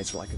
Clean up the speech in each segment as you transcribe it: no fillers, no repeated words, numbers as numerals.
It's like a...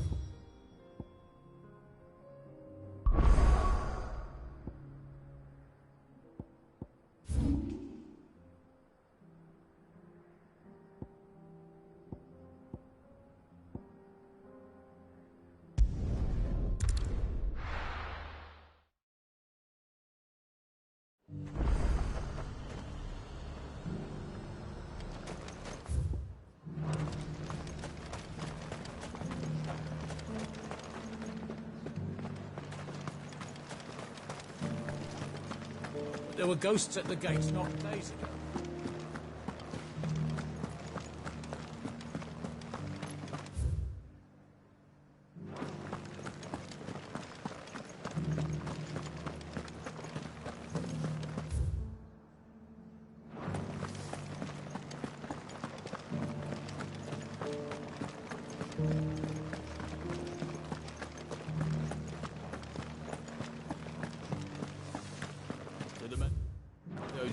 There were ghosts at the gates not days ago.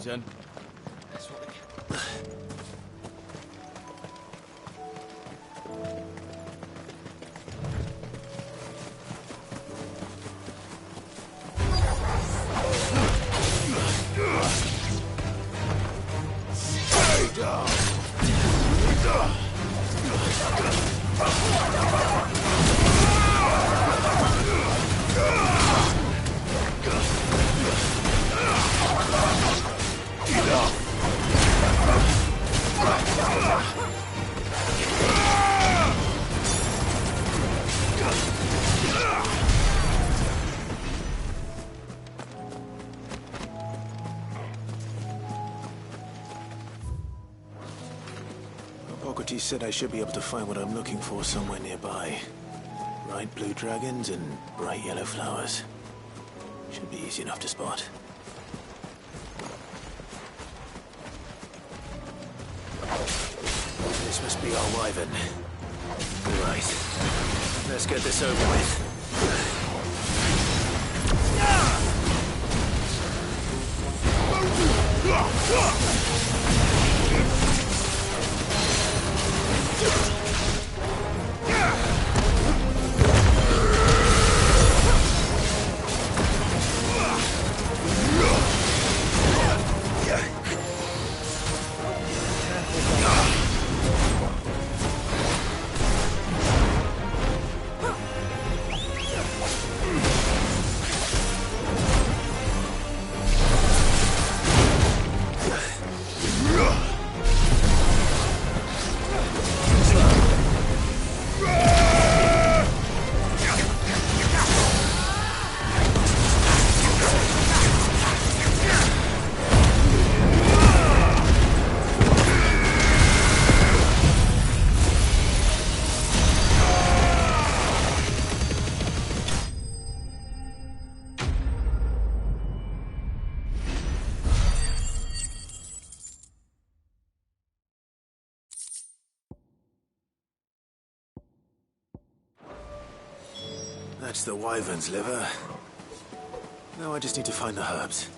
Then. Hippocrates said I should be able to find what I'm looking for somewhere nearby. Bright blue dragons and bright yellow flowers. Should be easy enough to spot. This must be our wyvern. Right. Let's get this over with. That's the wyvern's liver. Now I just need to find the herbs.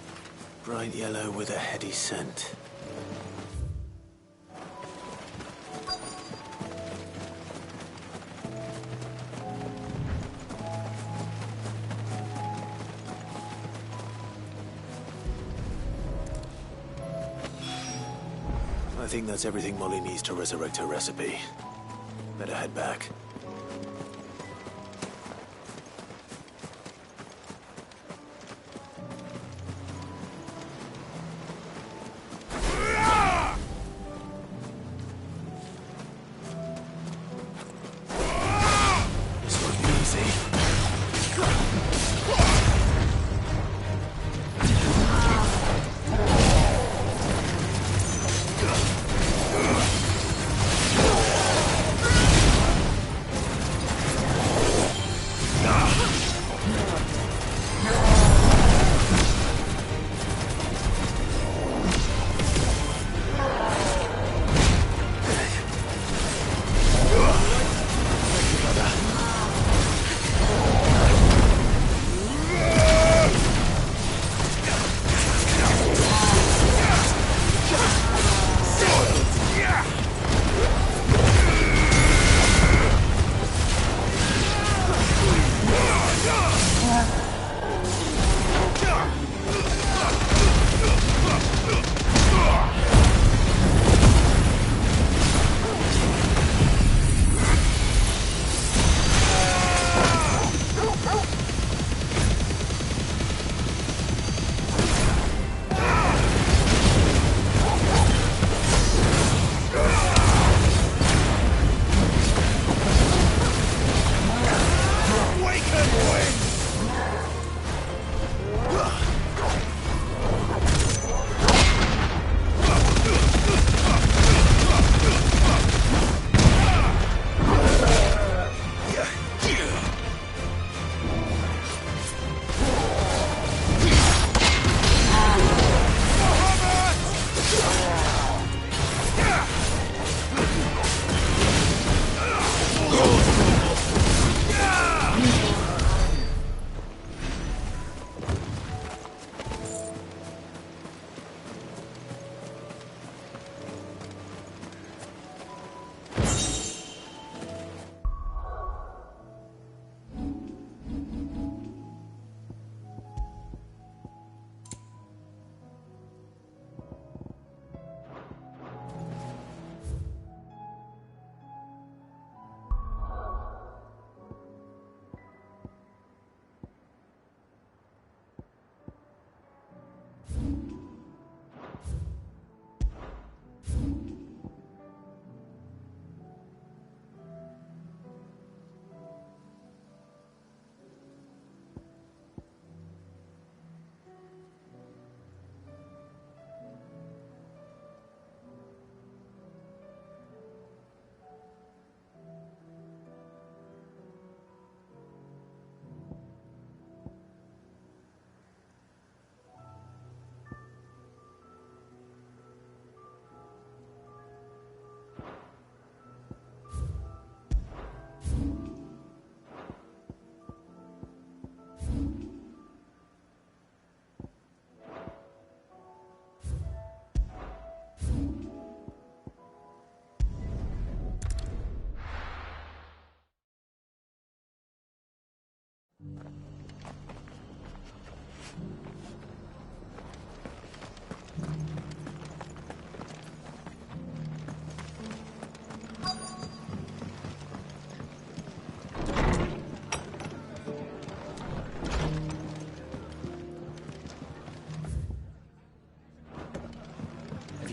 Bright yellow with a heady scent. I think that's everything Molly needs to resurrect her recipe. Better head back.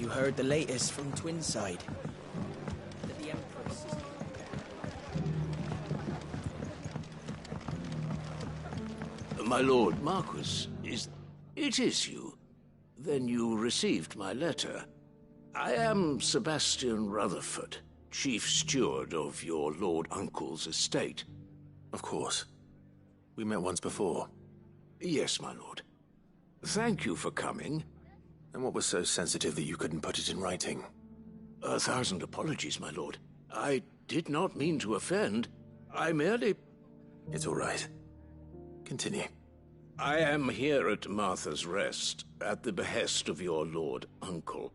you heard the latest from Twinside? That the Empress is... My lord Marquis, it is you? Then you received my letter. I am Sebastian Rutherford, Chief Steward of your Lord Uncle's estate. Of course. We met once before. Yes, my lord. Thank you for coming. And what was so sensitive that you couldn't put it in writing? 1,000 apologies, my lord. I did not mean to offend. I merely... It's all right. Continue. I am here at Martha's Rest, at the behest of your Lord Uncle,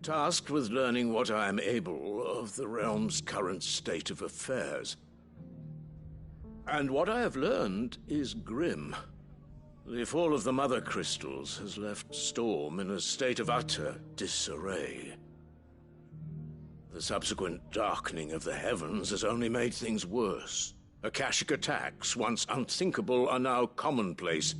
tasked with learning what I am able of the realm's current state of affairs. And what I have learned is grim. The fall of the Mother Crystals has left Storm in a state of utter disarray. The subsequent darkening of the heavens has only made things worse. Akashic attacks, once unthinkable, are now commonplace.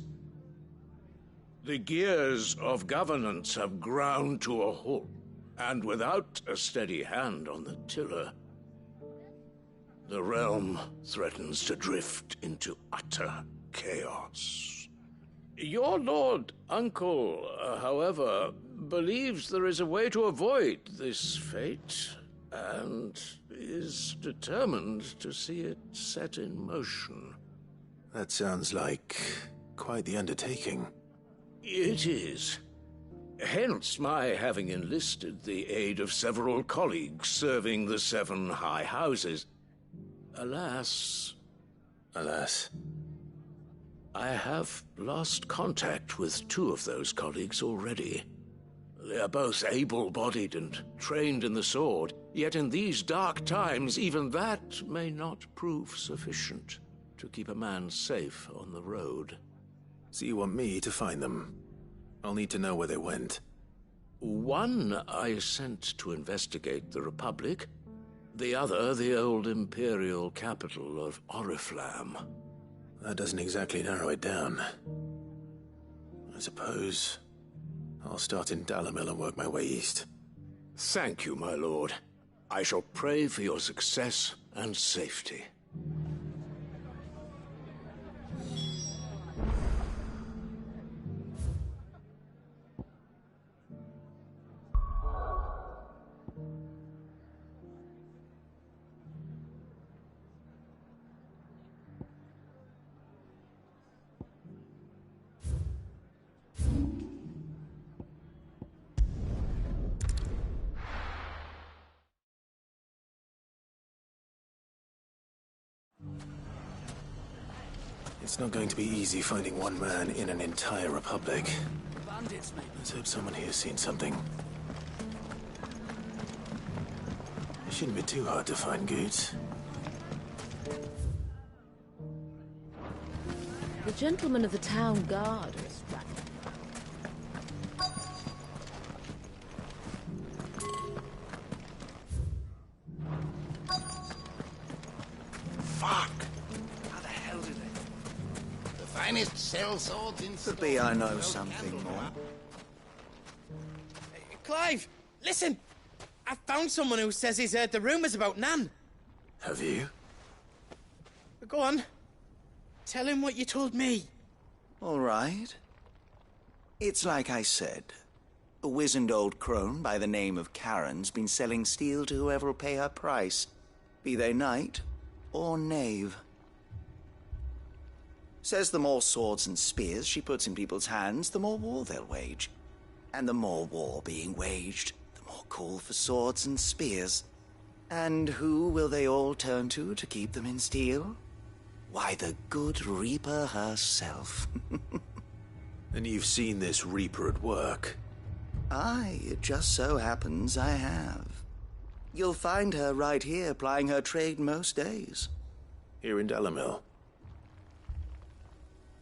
The gears of governance have ground to a halt, and without a steady hand on the tiller, the realm threatens to drift into utter chaos. Your Lord Uncle, however, believes there is a way to avoid this fate, and is determined to see it set in motion. That sounds like quite the undertaking. It is. Hence my having enlisted the aid of several colleagues serving the 7 high houses. Alas, I have lost contact with 2 of those colleagues already. They are both able-bodied and trained in the sword, yet in these dark times even that may not prove sufficient to keep a man safe on the road. So you want me to find them? I'll need to know where they went. One I sent to investigate the Republic, the other the old Imperial capital of Oriflamme. That doesn't exactly narrow it down. I suppose I'll start in Dalimil and work my way east. Thank you, my lord. I shall pray for your success and safety. It's not going to be easy finding one man in an entire republic. Bandits, maybe. Let's hope someone here's seen something. It shouldn't be too hard to find goods. The gentleman of the town guard is Fuck! How the hell did they? The finest cell swords in... Could be I know something more. Clive, listen! I found someone who says he's heard the rumours about Nan. Have you? Go on. Tell him what you told me. All right. It's like I said. A wizened old crone by the name of Karen's been selling steel to whoever will pay her price, be they knight or knave. Says the more swords and spears she puts in people's hands, the more war they'll wage. And the more war being waged, the more call for swords and spears. And who will they all turn to keep them in steel? Why, the good Reaper herself. And you've seen this Reaper at work? Aye, it just so happens I have. You'll find her right here plying her trade most days. Here in Dalimil?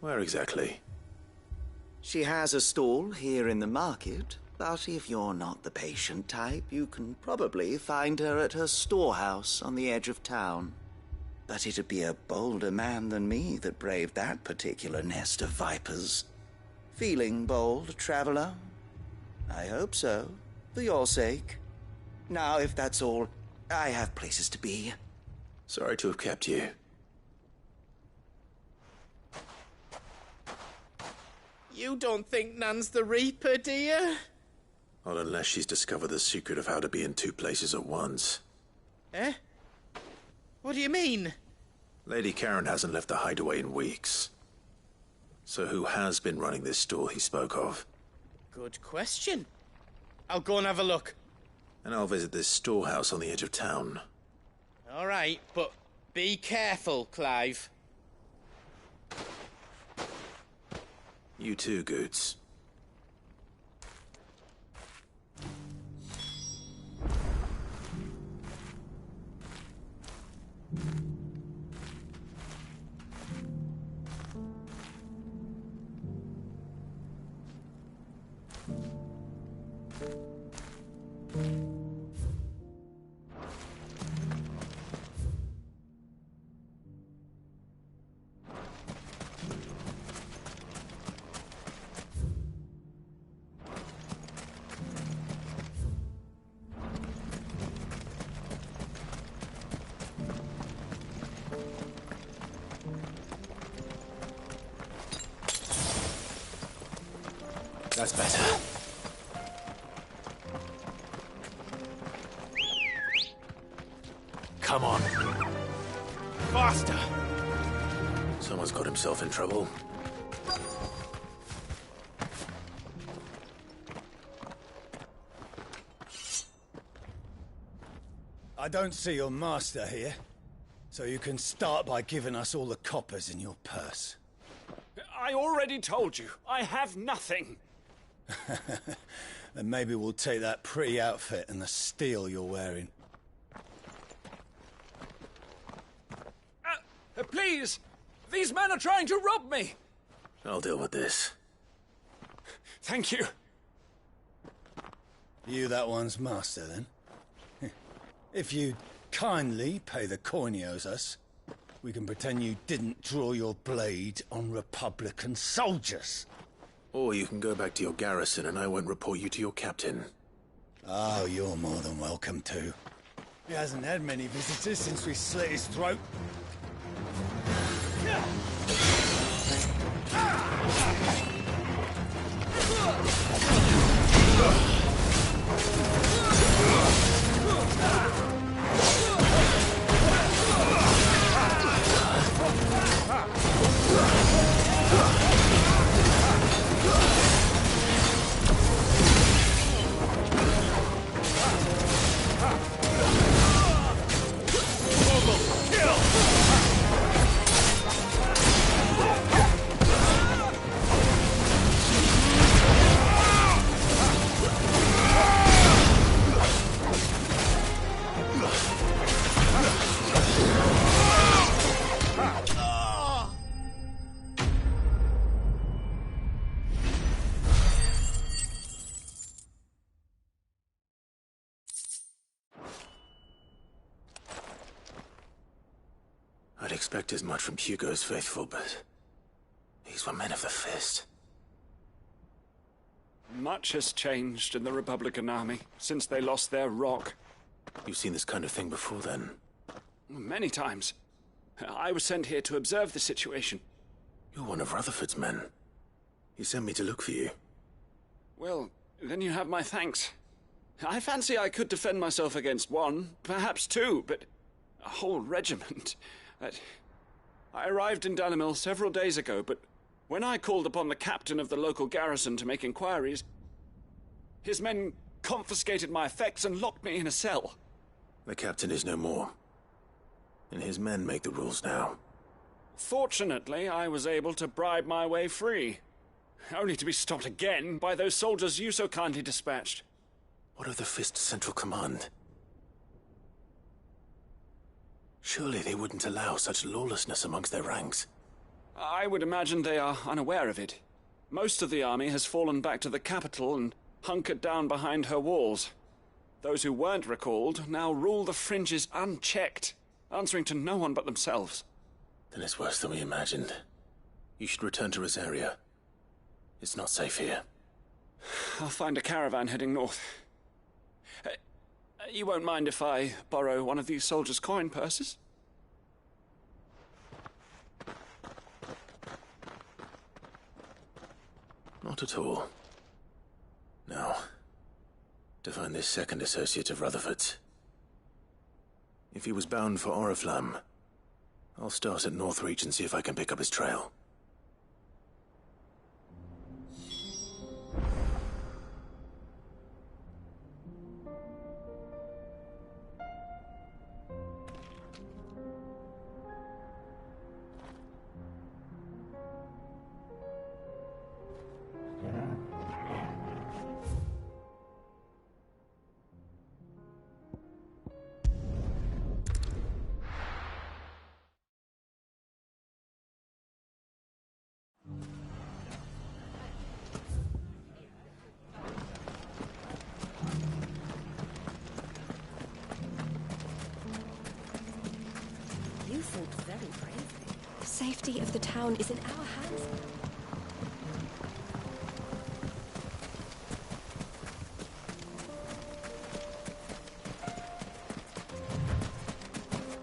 Where exactly? She has a stall here in the market, but if you're not the patient type, you can probably find her at her storehouse on the edge of town. But it'd be a bolder man than me that braved that particular nest of vipers. Feeling bold, traveler? I hope so. For your sake. Now, if that's all, I have places to be. Sorry to have kept you. You don't think Nan's the Reaper, do you? Not unless she's discovered the secret of how to be in two places at once. Eh? What do you mean? Lady Karen hasn't left the hideaway in weeks. So who has been running this store he spoke of? Good question. I'll go and have a look. And I'll visit this storehouse on the edge of town. All right, but be careful, Clive. You too, Goots. That's better. Come on. Faster! Someone's got himself in trouble. I don't see your master here, so you can start by giving us all the coppers in your purse. I already told you, I have nothing. Then maybe we'll take that pretty outfit and the steel you're wearing. Please! These men are trying to rob me! I'll deal with this. Thank you. You that one's master, then? If you'd kindly pay the coin he owes us, we can pretend you didn't draw your blade on Republican soldiers. Or you can go back to your garrison and I won't report you to your captain. Oh, you're more than welcome to. He hasn't had many visitors since we slit his throat. I'd expect as much from Hugo's faithful, but these were men of the fist. Much has changed in the Republican Army since they lost their rock. You've seen this kind of thing before, then? Many times. I was sent here to observe the situation. You're one of Rutherford's men. He sent me to look for you. Well, then you have my thanks. I fancy I could defend myself against one, perhaps two, but a whole regiment. I arrived in Dalimil several days ago, but when I called upon the captain of the local garrison to make inquiries, his men confiscated my effects and locked me in a cell. The captain is no more, and his men make the rules now. Fortunately, I was able to bribe my way free, only to be stopped again by those soldiers you so kindly dispatched. What of the Fist's Central Command? Surely they wouldn't allow such lawlessness amongst their ranks. I would imagine they are unaware of it. Most of the army has fallen back to the capital and hunkered down behind her walls. Those who weren't recalled now rule the fringes unchecked, answering to no one but themselves. Then it's worse than we imagined. You should return to Rosaria. It's not safe here. I'll find a caravan heading north. You won't mind if I borrow one of these soldiers' coin purses? Not at all. Now, to find this second associate of Rutherford's. If he was bound for Oriflamme, I'll start at Northreach and see if I can pick up his trail. You fought very bravely. The safety of the town is in our hands.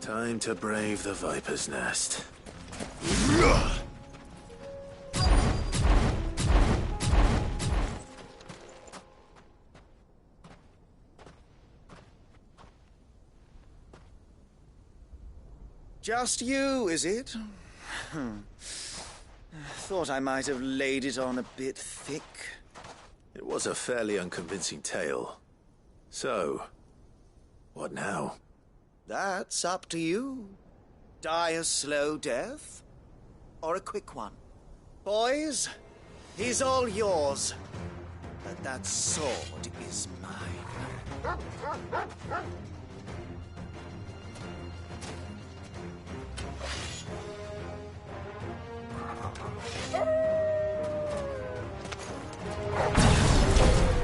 Time to brave the Viper's Nest. Just you, is it? Thought I might have laid it on a bit thick. It was a fairly unconvincing tale. So, what now? That's up to you. Die a slow death, or a quick one. Boys, he's all yours. But that sword is mine.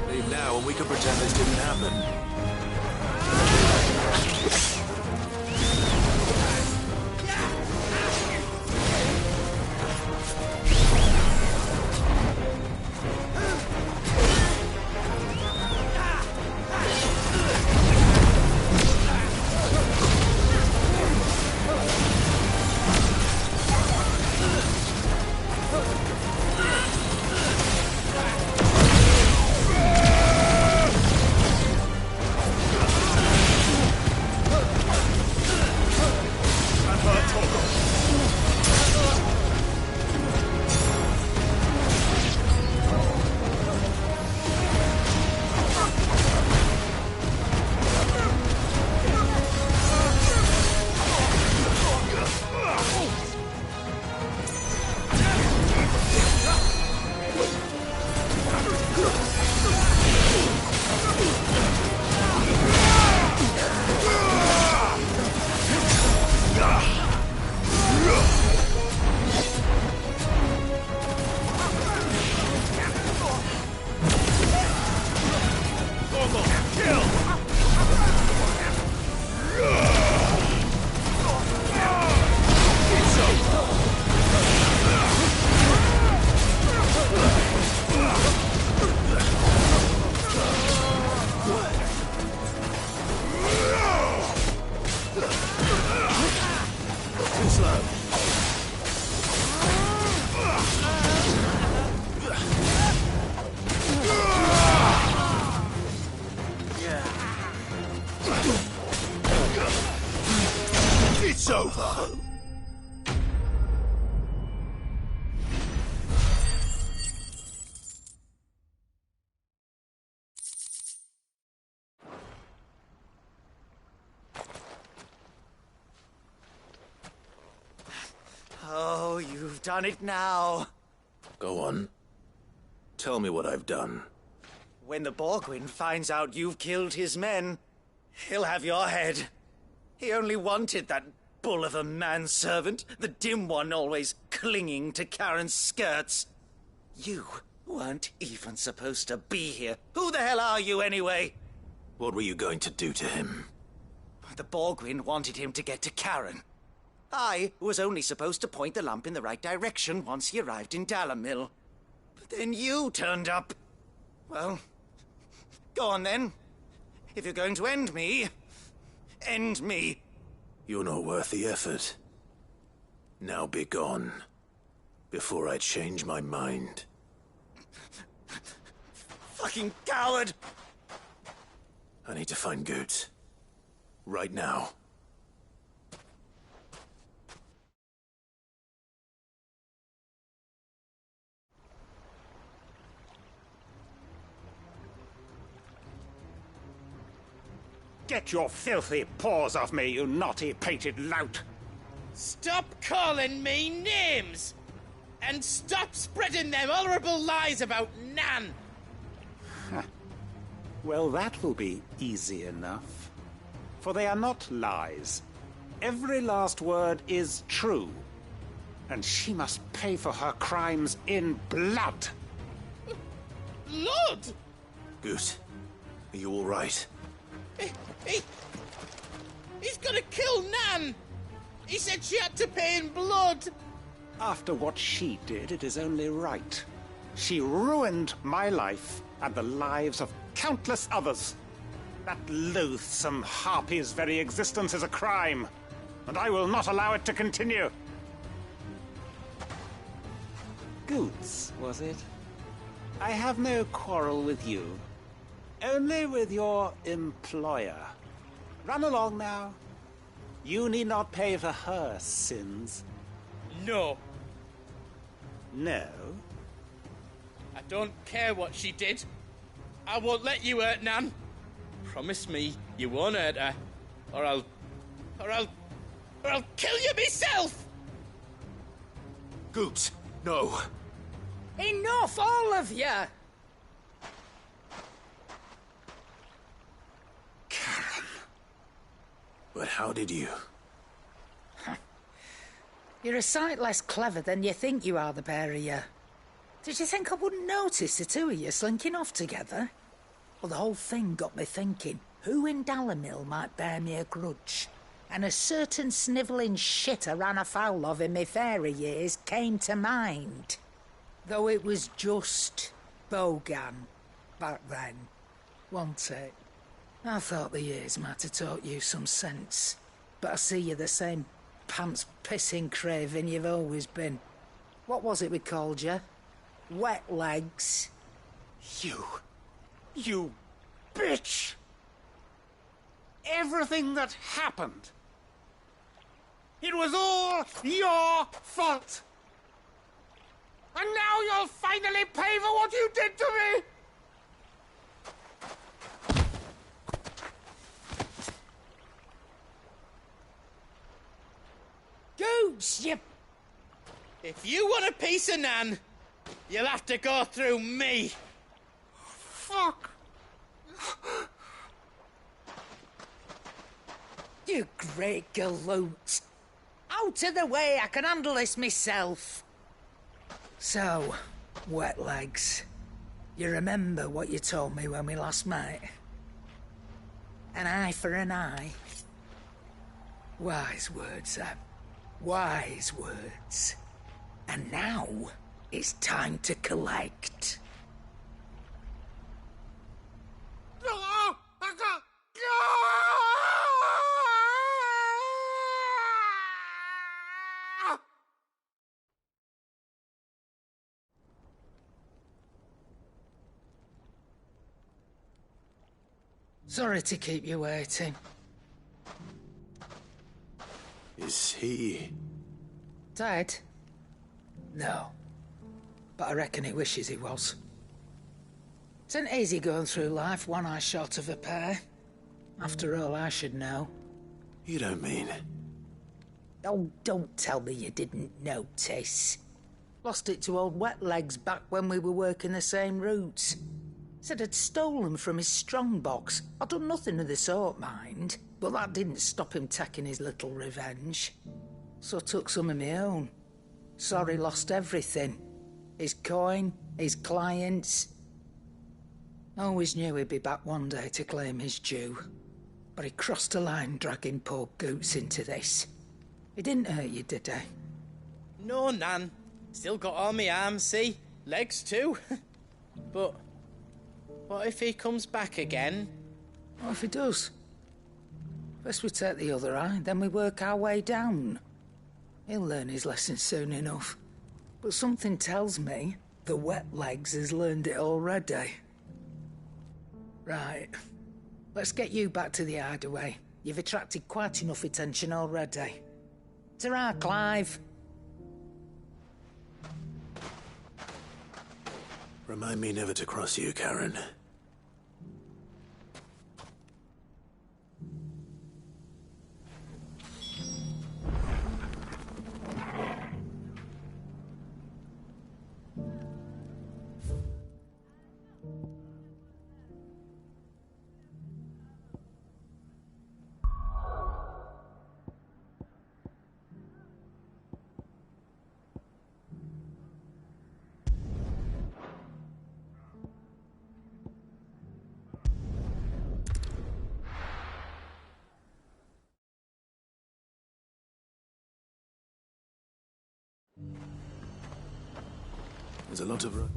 Leave now and we can pretend this didn't happen. It's over! Oh, you've done it now. Go on. Tell me what I've done. When the Borgwyn finds out you've killed his men, he'll have your head. He only wanted that bull of a manservant, the dim one always clinging to Karen's skirts. You weren't even supposed to be here. Who the hell are you, anyway? What were you going to do to him? The Borgwyn wanted him to get to Karen. I was only supposed to point the lamp in the right direction once he arrived in Dalamil. But then you turned up. Well, go on then. If you're going to end me, end me. You're not worth the effort. Now be gone, before I change my mind. Fucking coward! I need to find Goetz. Right now. Get your filthy paws off me, you naughty-pated lout! Stop calling me names! And stop spreading them horrible lies about Nan! Well, that will be easy enough. For they are not lies. Every last word is true. And she must pay for her crimes in blood. Blood? Goetz, are you all right? He's gonna kill Nan! He said she had to pay in blood! After what she did, it is only right. She ruined my life and the lives of countless others. That loathsome harpy's very existence is a crime, and I will not allow it to continue. Goetz, was it? I have no quarrel with you. Only with your employer. Run along now. You need not pay for her sins. No. No? I don't care what she did. I won't let you hurt Nan. Promise me you won't hurt her, or I'll kill you myself! Goetz, no. Enough, all of you! Karen. But how did you? You're a sight less clever than you think you are, the pair of you. Did you think I wouldn't notice the two of you slinking off together? Well, the whole thing got me thinking, who in Dalimil might bear me a grudge? And a certain snivelling shit I ran afoul of in my fairy years came to mind. Though it was just Bogan back then, wasn't it? I thought the years might have taught you some sense, but I see you're the same pants-pissing craven you've always been. What was it we called you? Wet legs? You bitch! Everything that happened, it was all your fault! And now you'll finally pay for what you did to me! Goose, you... If you want a piece of Nan, you'll have to go through me. Fuck! You great galoot. Out of the way, I can handle this myself. So, wet legs, you remember what you told me when we last met? An eye for an eye. Wise words, Sam. Wise words. And now, it's time to collect. Sorry to keep you waiting. Is he... Dead? No. But I reckon he wishes he was. It isn't easy going through life one eye short of a pair. After all, I should know. You don't mean... Oh, don't tell me you didn't notice. Lost it to old Wet Legs back when we were working the same routes. Said I'd stolen from his strongbox. I'd done nothing of the sort, mind. But that didn't stop him taking his little revenge. So I took some of my own. Sorry, lost everything. His coin, his clients. Always knew he'd be back one day to claim his due. But he crossed a line dragging poor Goetz into this. He didn't hurt you, did he? No, Nan. Still got all my arms, see? Legs too. But what if he comes back again? What if he does? First we take the other eye, then we work our way down. He'll learn his lesson soon enough. But something tells me the wet legs has learned it already. Right. Let's get you back to the hideaway. You've attracted quite enough attention already. Ta-ra, Clive. Remind me never to cross you, Karen. There's a lot of road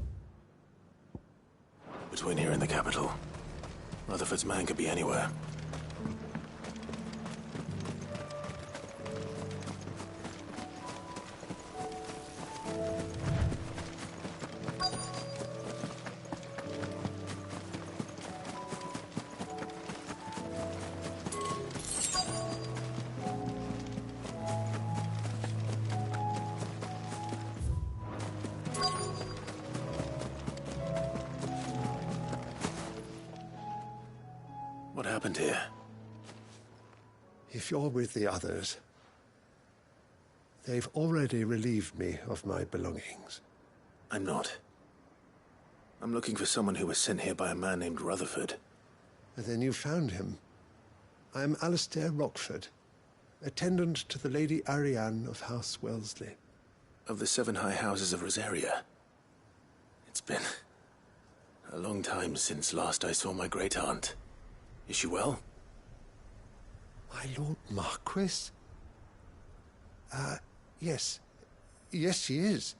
between here and the capital. Rutherford's man could be anywhere. What happened here? If you're with the others, they've already relieved me of my belongings. I'm not. I'm looking for someone who was sent here by a man named Rutherford. And then you found him. I am Alistair Rockford, attendant to the Lady Ariane of House Wellesley. Of the 7 high houses of Rosaria. It's been a long time since last I saw my great-aunt. Is she well? My Lord Marquis? Yes. Yes, she is.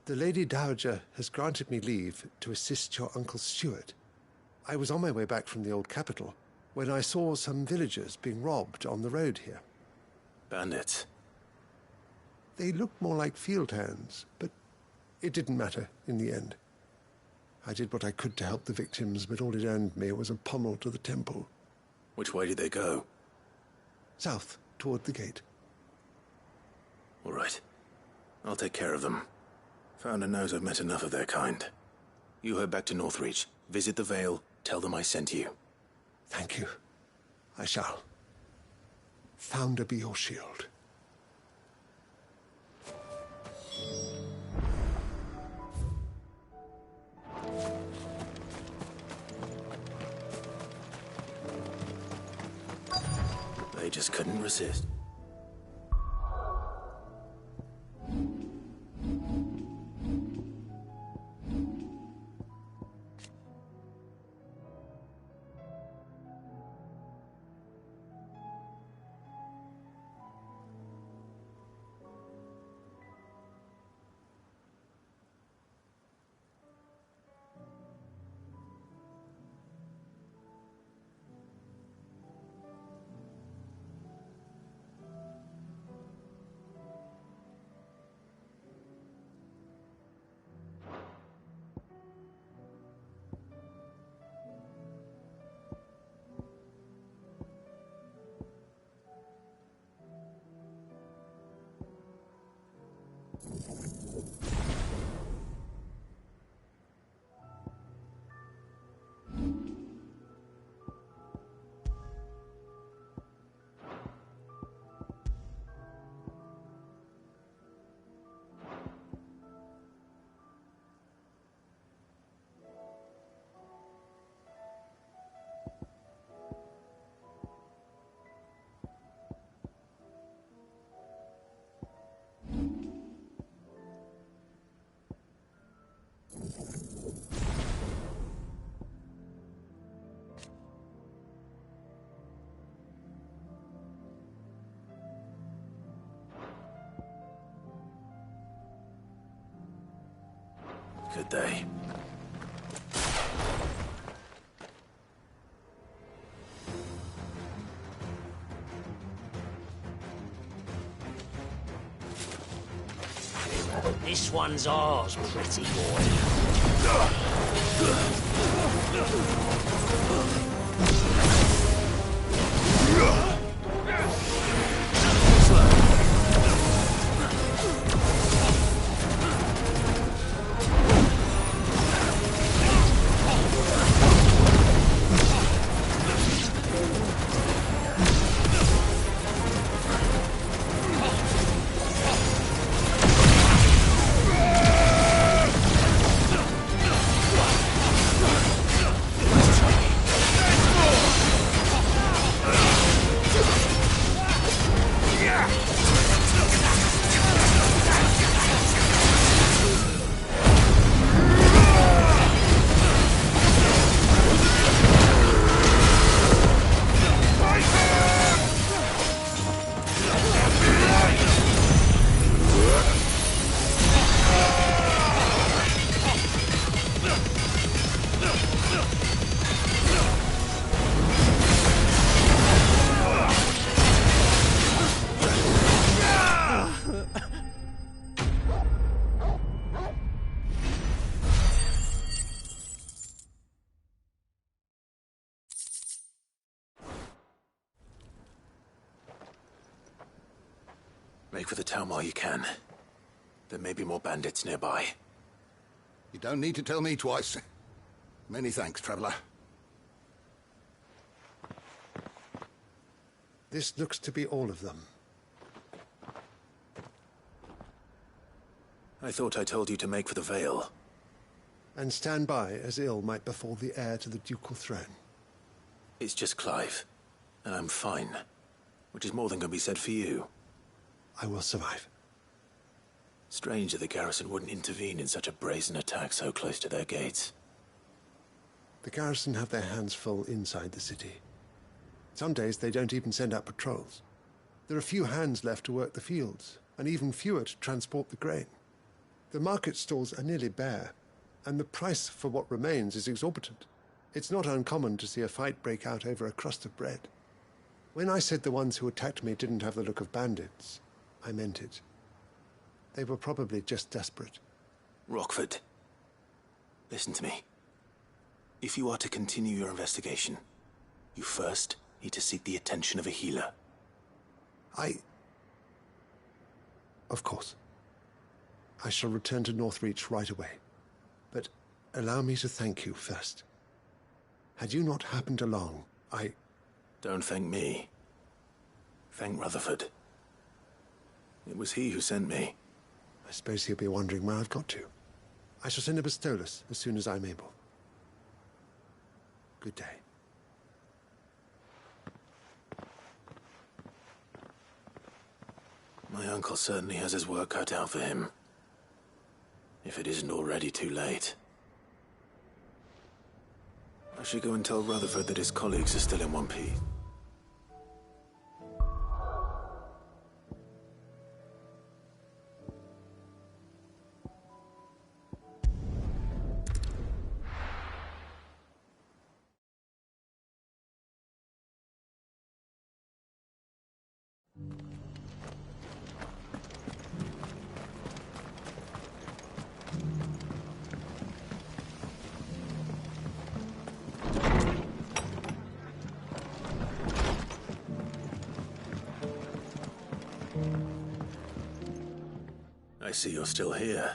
The Lady Dowager has granted me leave to assist your Uncle Stuart. I was on my way back from the old capital when I saw some villagers being robbed on the road here. Bandits? They looked more like field hands, but it didn't matter in the end. I did what I could to help the victims, but all it earned me was a pommel to the temple. Which way did they go? South, toward the gate. All right. I'll take care of them. Founder knows I've met enough of their kind. You head back to Northreach, visit the Vale, tell them I sent you. Thank you. I shall. Founder be your shield. They just couldn't resist. Good day. This one's ours, pretty boy. Make for the town while you can. There may be more bandits nearby. You don't need to tell me twice. Many thanks, traveler. This looks to be all of them. I thought I told you to make for the Vale. And stand by as ill might befall the heir to the ducal throne. It's just Clive, and I'm fine. Which is more than can be said for you. I will survive. Strange that the garrison wouldn't intervene in such a brazen attack so close to their gates. The garrison have their hands full inside the city. Some days they don't even send out patrols. There are few hands left to work the fields, and even fewer to transport the grain. The market stalls are nearly bare, and the price for what remains is exorbitant. It's not uncommon to see a fight break out over a crust of bread. When I said the ones who attacked me didn't have the look of bandits, I meant it. They were probably just desperate. Rockford, listen to me. If you are to continue your investigation, you first need to seek the attention of a healer. Of course. I shall return to Northreach right away. But allow me to thank you first. Had you not happened along, Don't thank me. Thank Rutherford. It was he who sent me. I suppose he'll be wondering where I've got to. I shall send a Bastolus as soon as I'm able. Good day. My uncle certainly has his work cut out for him. If it isn't already too late. I should go and tell Rutherford that his colleagues are still in one piece. I see you're still here.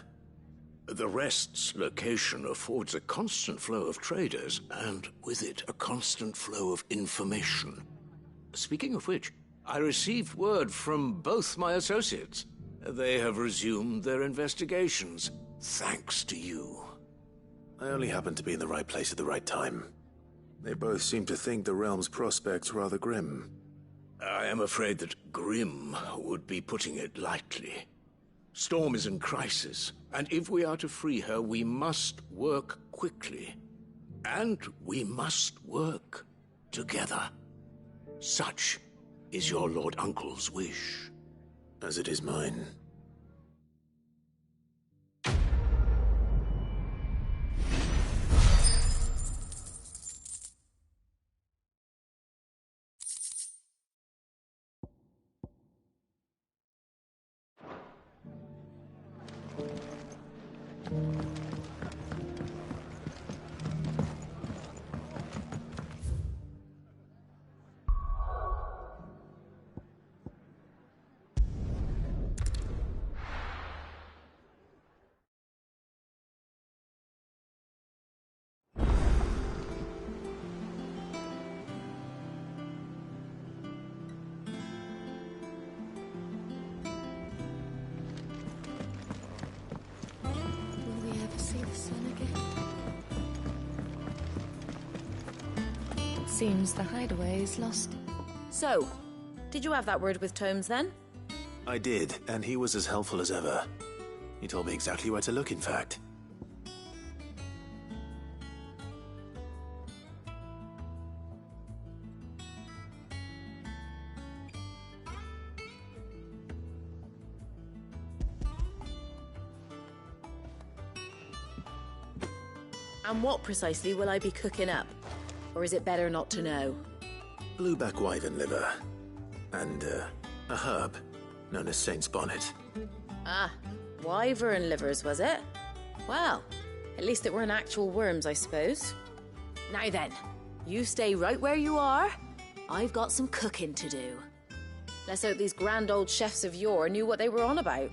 The Rest's location affords a constant flow of traders, and with it, a constant flow of information. Speaking of which, I received word from both my associates. They have resumed their investigations, thanks to you. I only happened to be in the right place at the right time. They both seem to think the realm's prospects rather grim. I am afraid that grim would be putting it lightly. Storm is in crisis, and if we are to free her, we must work quickly. And we must work together. Such is your Lord Uncle's wish. As it is mine. Seems the hideaway is lost. So, did you have that word with Tomes then? I did, and he was as helpful as ever. He told me exactly where to look, in fact. And what precisely will I be cooking up? Or is it better not to know? Blueback wyvern liver. And, a herb known as Saint's Bonnet. Ah, wyvern livers, was it? Well, at least it weren't actual worms, I suppose. Now then, you stay right where you are. I've got some cooking to do. Let's hope these grand old chefs of yore knew what they were on about.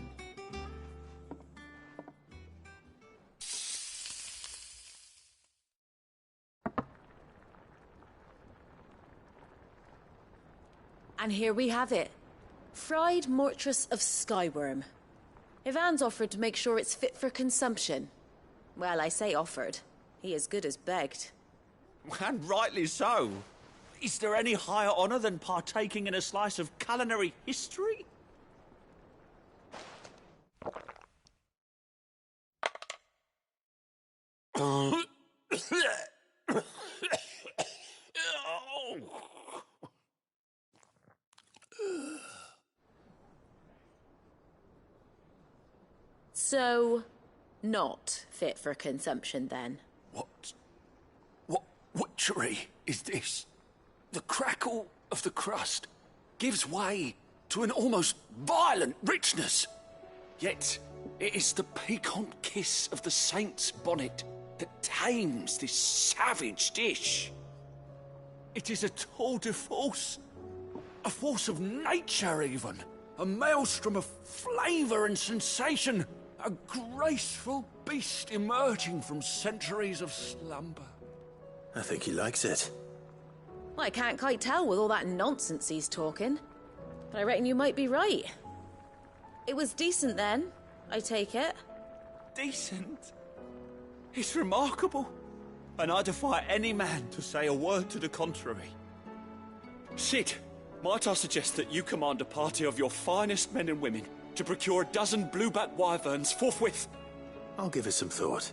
And here we have it. Fried mortress of skyworm. Ivan's offered to make sure it's fit for consumption. Well, I say offered. He as good as begged. And rightly so. Is there any higher honour than partaking in a slice of culinary history? So, not fit for consumption then? What witchery is this? The crackle of the crust gives way to an almost violent richness. Yet, it is the piquant kiss of the Saint's Bonnet that tames this savage dish. It is a tour de force, a force of nature even, a maelstrom of flavour and sensation, a graceful beast emerging from centuries of slumber. I think he likes it. Well, I can't quite tell with all that nonsense he's talking. But I reckon you might be right. It was decent then, I take it. Decent? It's remarkable. And I defy any man to say a word to the contrary. Sid, might I suggest that you command a party of your finest men and women to procure a dozen blueback wyverns forthwith? I'll give it some thought.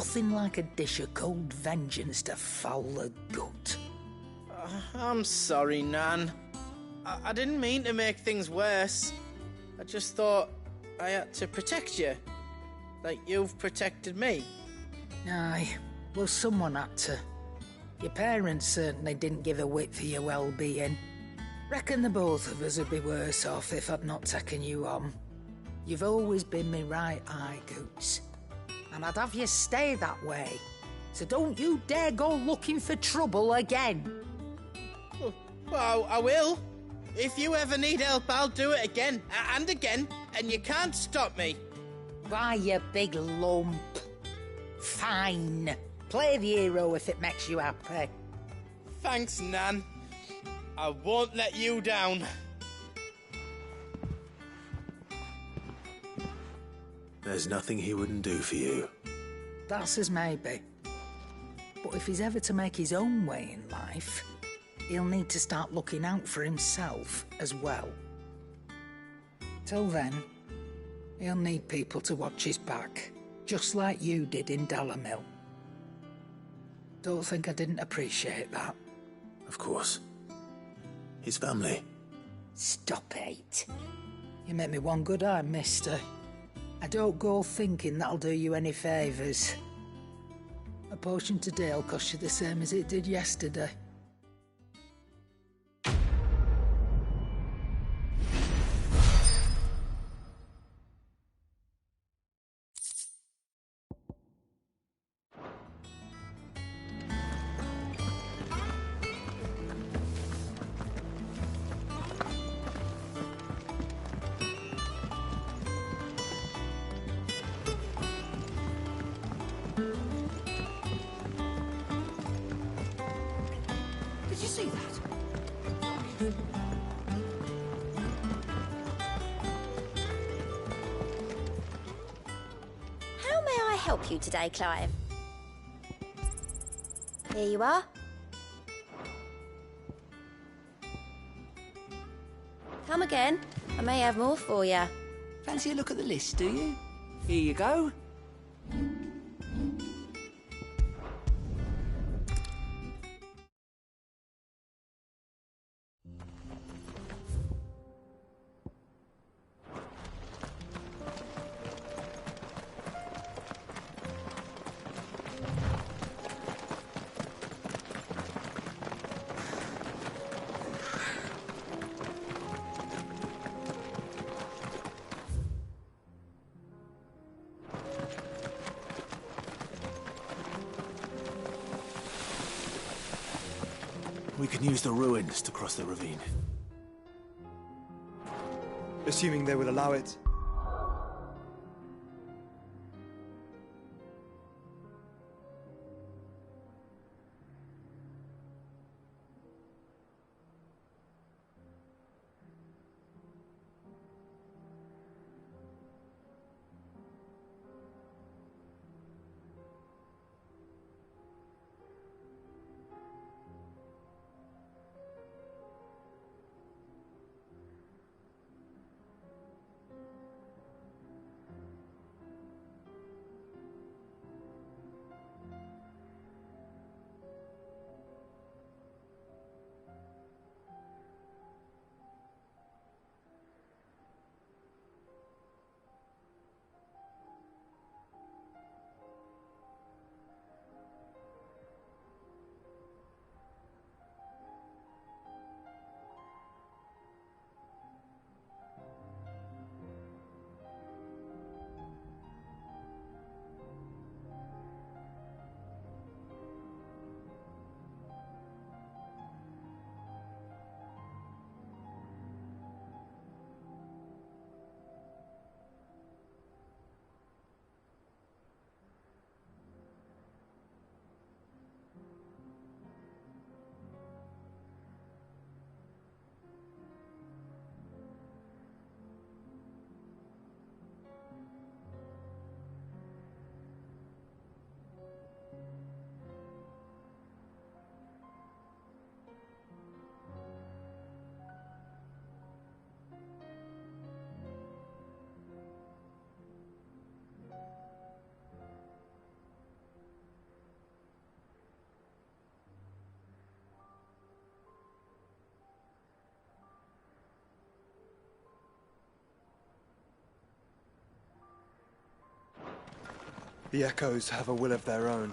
nothing like a dish of cold vengeance to foul the gut. I'm sorry, Nan. I didn't mean to make things worse. I just thought I had to protect you. Like you've protected me. Aye, well, someone had to. Your parents certainly didn't give a whit for your well-being. Reckon the both of us would be worse off if I'd not taken you on. You've always been me right eye, Goots. And I'd have you stay that way. So don't you dare go looking for trouble again. Well, I will. If you ever need help, I'll do it again and again, and you can't stop me. Why, you big lump. Fine. Play the hero if it makes you happy. Thanks, Nan. I won't let you down. There's nothing he wouldn't do for you. That's as maybe. But if he's ever to make his own way in life, he'll need to start looking out for himself as well. Till then, he'll need people to watch his back, just like you did in Dalamil. Don't think I didn't appreciate that. Of course. His family. Stop it. You make me one good eye, mister. I don't go thinking that'll do you any favours. A potion today'll cost you the same as it did yesterday. Did you see that? How may I help you today, Clive? Here you are. Come again. I may have more for you. Fancy a look at the list, do you? Here you go. We can use the ruins to cross the ravine. Assuming they will allow it. The Echoes have a will of their own.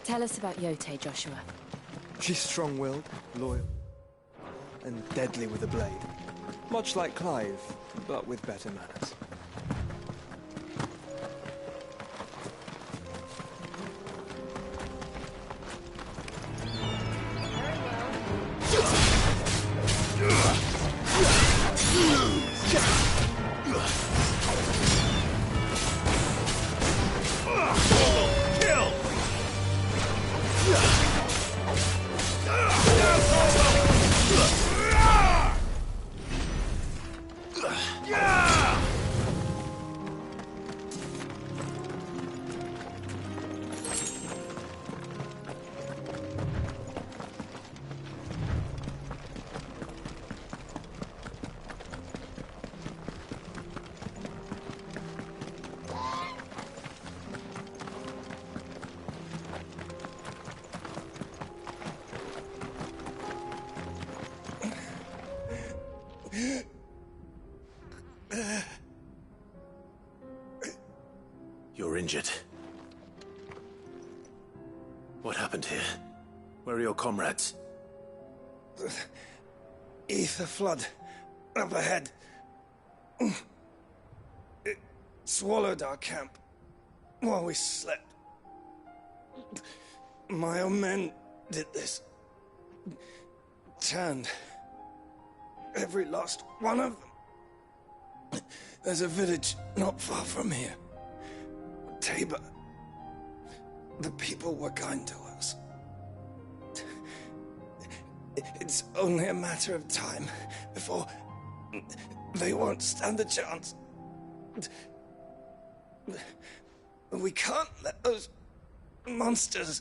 Tell us about Yote, Joshua. She's strong-willed, loyal, and deadly with a blade. Much like Clive, but with better manners. You're injured. What happened here? Where are your comrades? The ether flood up ahead. It swallowed our camp while we slept. My own men did this. Turned every last one of them. There's a village not far from here. Tabor. The people were kind to us. It's only a matter of time before they won't stand a chance. We can't let those monsters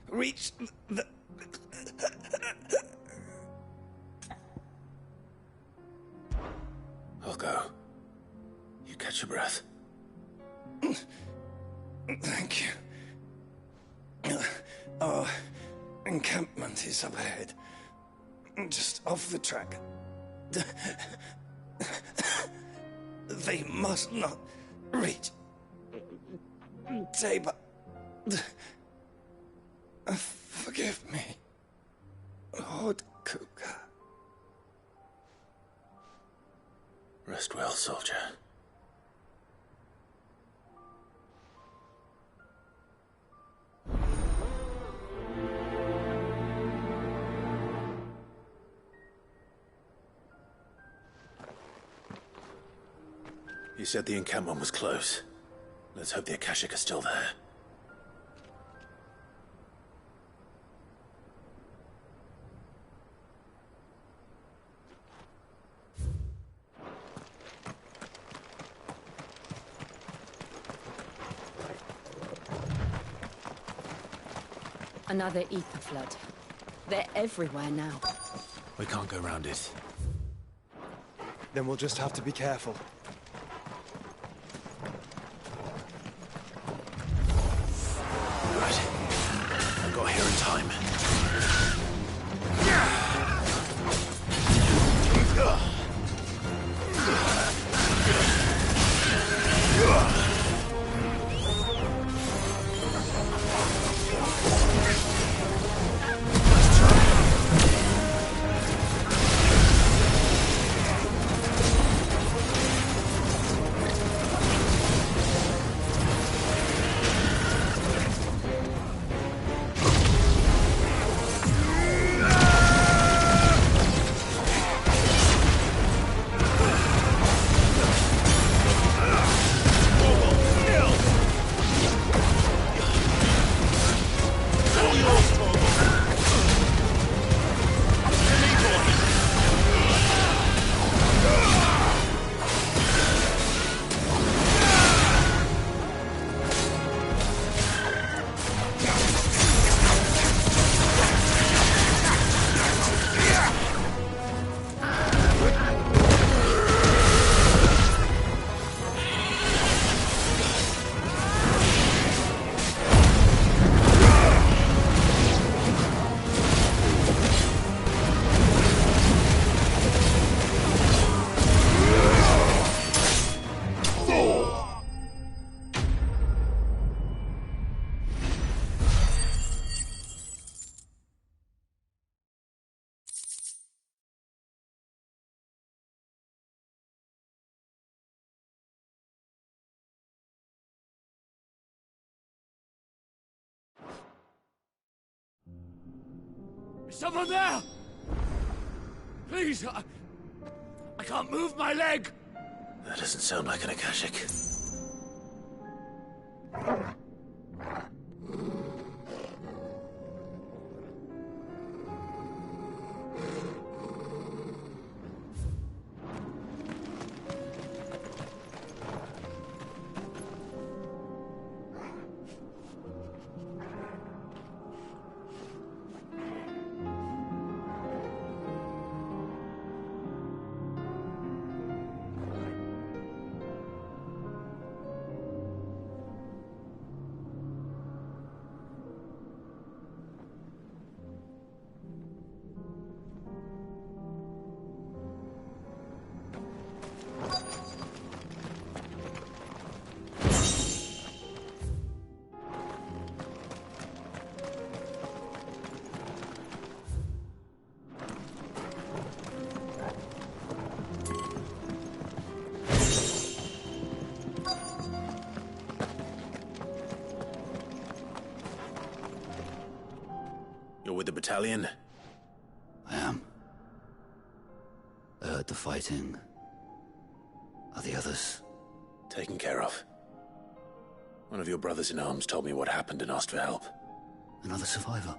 reach the... I'll go. You catch your breath. Thank you. Our encampment is up ahead. Just off the track. They must not reach Tabor. Forgive me, Lord Kuka. Rest well, soldier. You said the encampment was close. Let's hope the Akashic are still there. Another ether flood. They're everywhere now. We can't go round it. Then we'll just have to be careful. Right. I got here in time. Is someone there? Please, I can't move my leg! That doesn't sound like an Akashic. You're with the battalion? I am. I heard the fighting. Are the others? Taken care of. One of your brothers in arms told me what happened and asked for help. Another survivor?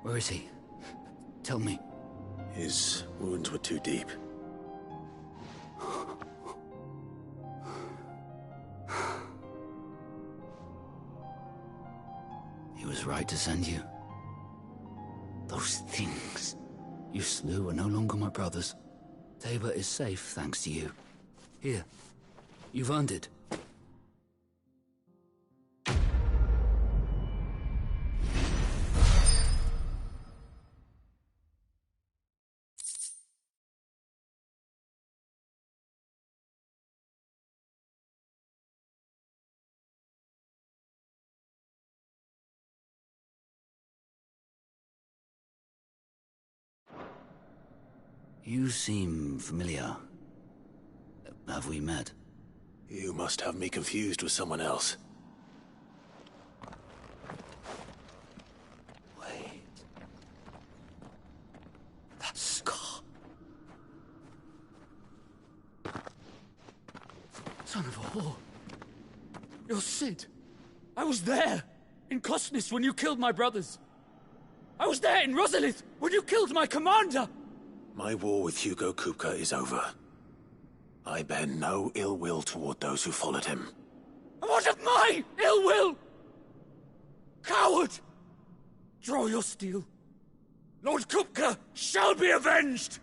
Where is he? Tell me. His wounds were too deep. He was right to send you. Those things you slew are no longer my brothers. Tabor is safe thanks to you. Here, you've earned it. You seem familiar. Have we met? You must have me confused with someone else. Wait. That scar. son of a whore. You're Cid. I was there, in Cosnis, when you killed my brothers. I was there in Rosalith, when you killed my commander! My war with Hugo Kupka is over. I bear no ill will toward those who followed him. What of my ill will? Coward! Draw your steel. Lord Kupka shall be avenged!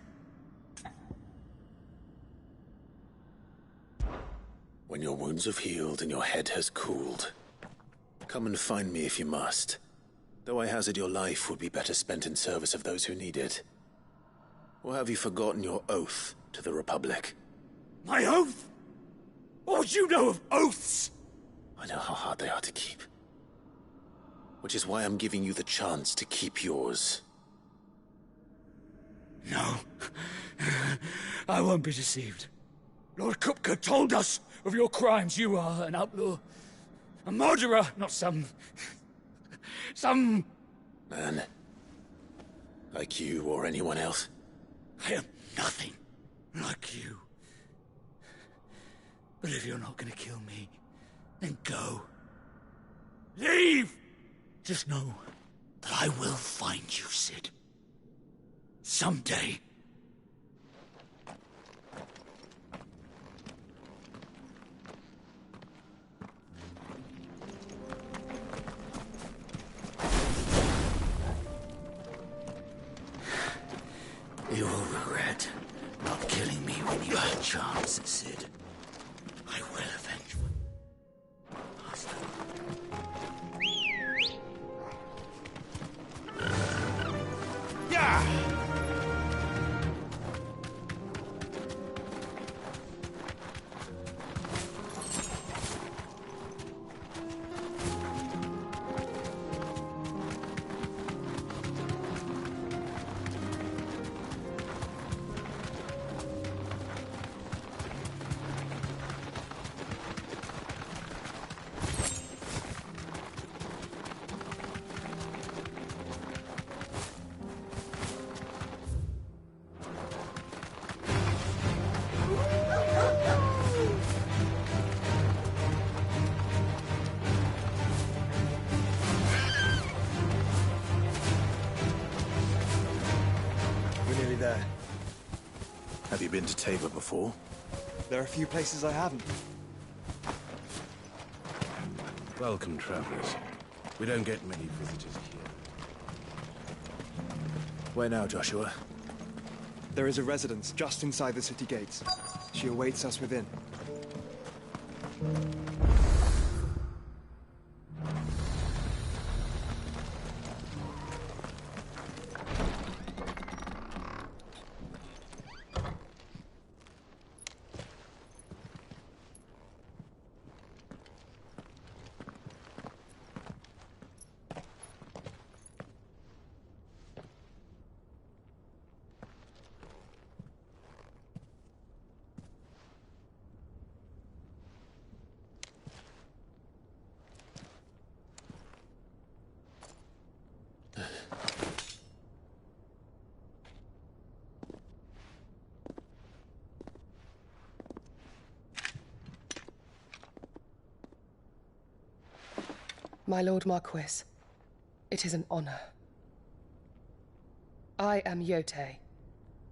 When your wounds have healed and your head has cooled, come and find me if you must. Though I hazard your life would be better spent in service of those who need it. Or have you forgotten your oath to the Republic? My oath? What would you know of oaths? I know how hard they are to keep. Which is why I'm giving you the chance to keep yours. No. I won't be deceived. Lord Kupka told us of your crimes. You are an outlaw. A murderer, not some man. Like you or anyone else. I am nothing like you. But if you're not gonna kill me, then go. Leave! Just know that I will find you, Cid. Someday. You will regret not killing me when you had a chance, Cid. I will avenge you. Master. Yeah! Have you been to Tabor before? There are a few places I haven't. Welcome, travelers. We don't get many visitors here. Where now, Joshua? There is a residence just inside the city gates. She awaits us within. My Lord Marquis, it is an honor. I am Yote,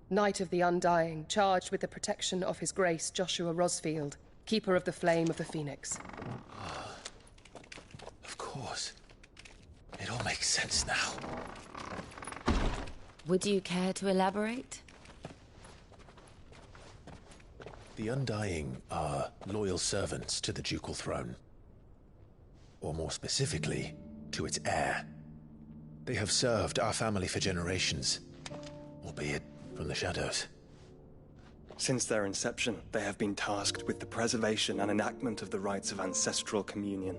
Knight of the Undying, charged with the protection of His Grace Joshua Rosfield, Keeper of the Flame of the Phoenix. Of course. It all makes sense now. Would you care to elaborate? The Undying are loyal servants to the ducal throne. Or more specifically, to its heir. They have served our family for generations, albeit from the shadows. Since their inception, they have been tasked with the preservation and enactment of the rites of ancestral communion.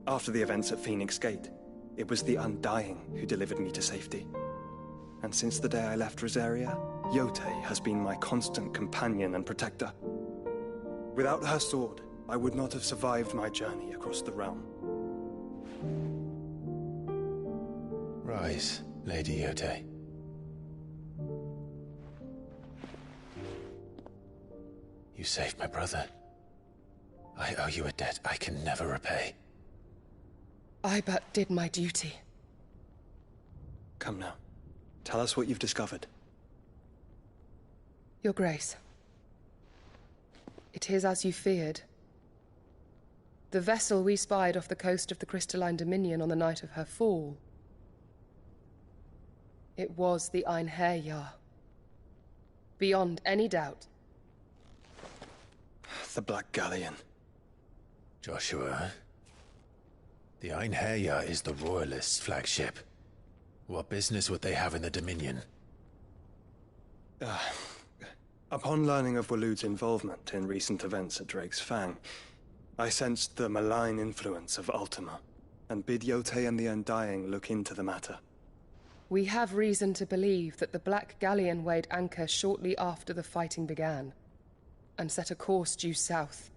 After the events at Phoenix Gate, it was the Undying who delivered me to safety. And since the day I left Rosaria, Yote has been my constant companion and protector. Without her sword, I would not have survived my journey across the realm. Rise, Lady Yote. You saved my brother. I owe you a debt I can never repay. I but did my duty. Come now. Tell us what you've discovered. Your Grace. It is as you feared. The vessel we spied off the coast of the Crystalline Dominion on the night of her fall. It was the Einherjar. Beyond any doubt. The Black Galleon. Joshua, the Einherjar is the Royalists' flagship. What business would they have in the Dominion? Upon learning of Waloed's involvement in recent events at Drake's Fang, I sensed the malign influence of Ultima, and bid Yotei and the Undying look into the matter. We have reason to believe that the Black Galleon weighed anchor shortly after the fighting began, and set a course due south.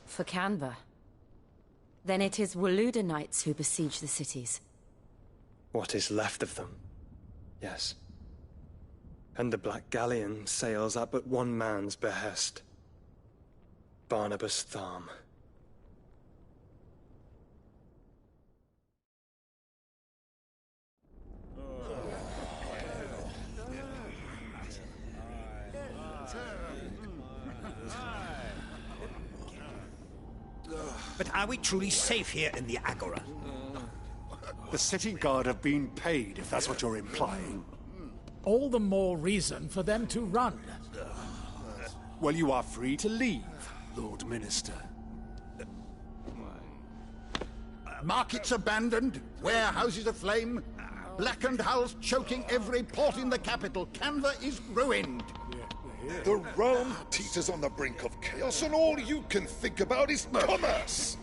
For Canva? Then it is Waloeder knights who besiege the cities. What is left of them, yes. And the Black Galleon sails at but one man's behest. Barnabas Tharm. But are we truly safe here in the Agora? The city guard have been paid, if that's what you're implying. All the more reason for them to run. Well, you are free to leave, Lord Minister. Markets abandoned, warehouses aflame, blackened hulls choking every port in the capital. Canva is ruined. The realm teeters on the brink of chaos, and all you can think about is commerce!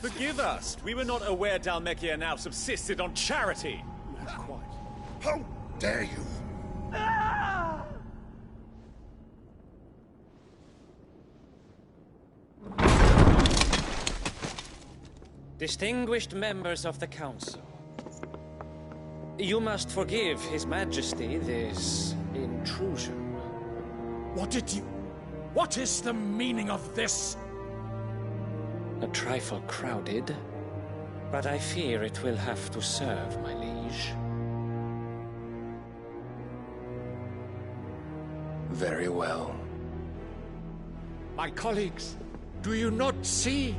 Forgive us. We were not aware Dhalmekia now subsisted on charity. Not quite. How dare you? Distinguished members of the Council, you must forgive His Majesty this intrusion. What is the meaning of this? A trifle crowded, but I fear it will have to serve, my liege. Very well. My colleagues, do you not see?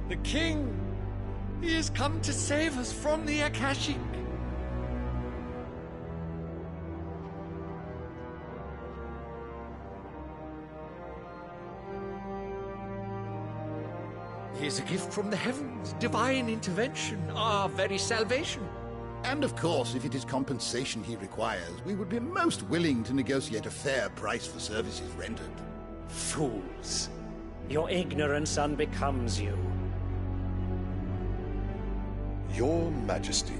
The king, he has come to save us from the Akashic. He is a gift from the heavens, divine intervention, our very salvation. And of course, if it is compensation he requires, we would be most willing to negotiate a fair price for services rendered. Fools. Your ignorance unbecomes you. Your Majesty,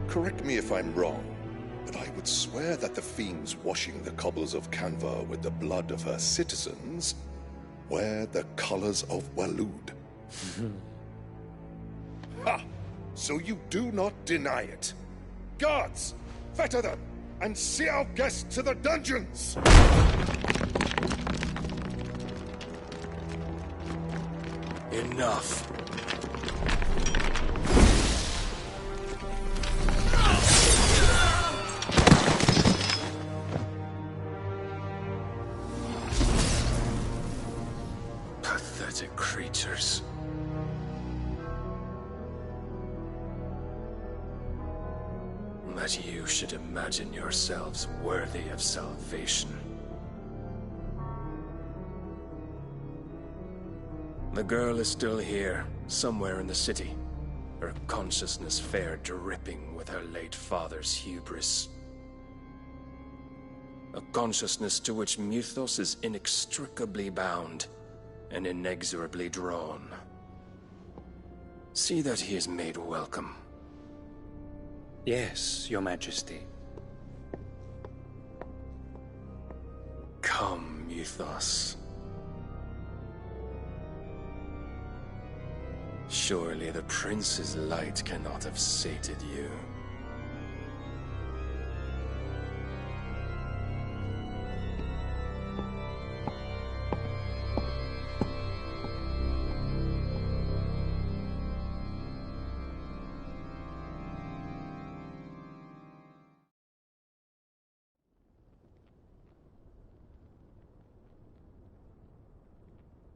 correct me if I'm wrong, but I would swear that the fiends washing the cobbles of Canva with the blood of her citizens wear the colors of Waloed. Ha! So you do not deny it. Guards, fetter them, and see our guests to the dungeons! Enough. Pathetic creatures. That you should imagine yourselves worthy of salvation. The girl is still here, somewhere in the city. Her consciousness fair dripping with her late father's hubris. A consciousness to which Mythos is inextricably bound and inexorably drawn. See that he is made welcome. Yes, Your Majesty. Come, Mythos. Surely the prince's light cannot have sated you.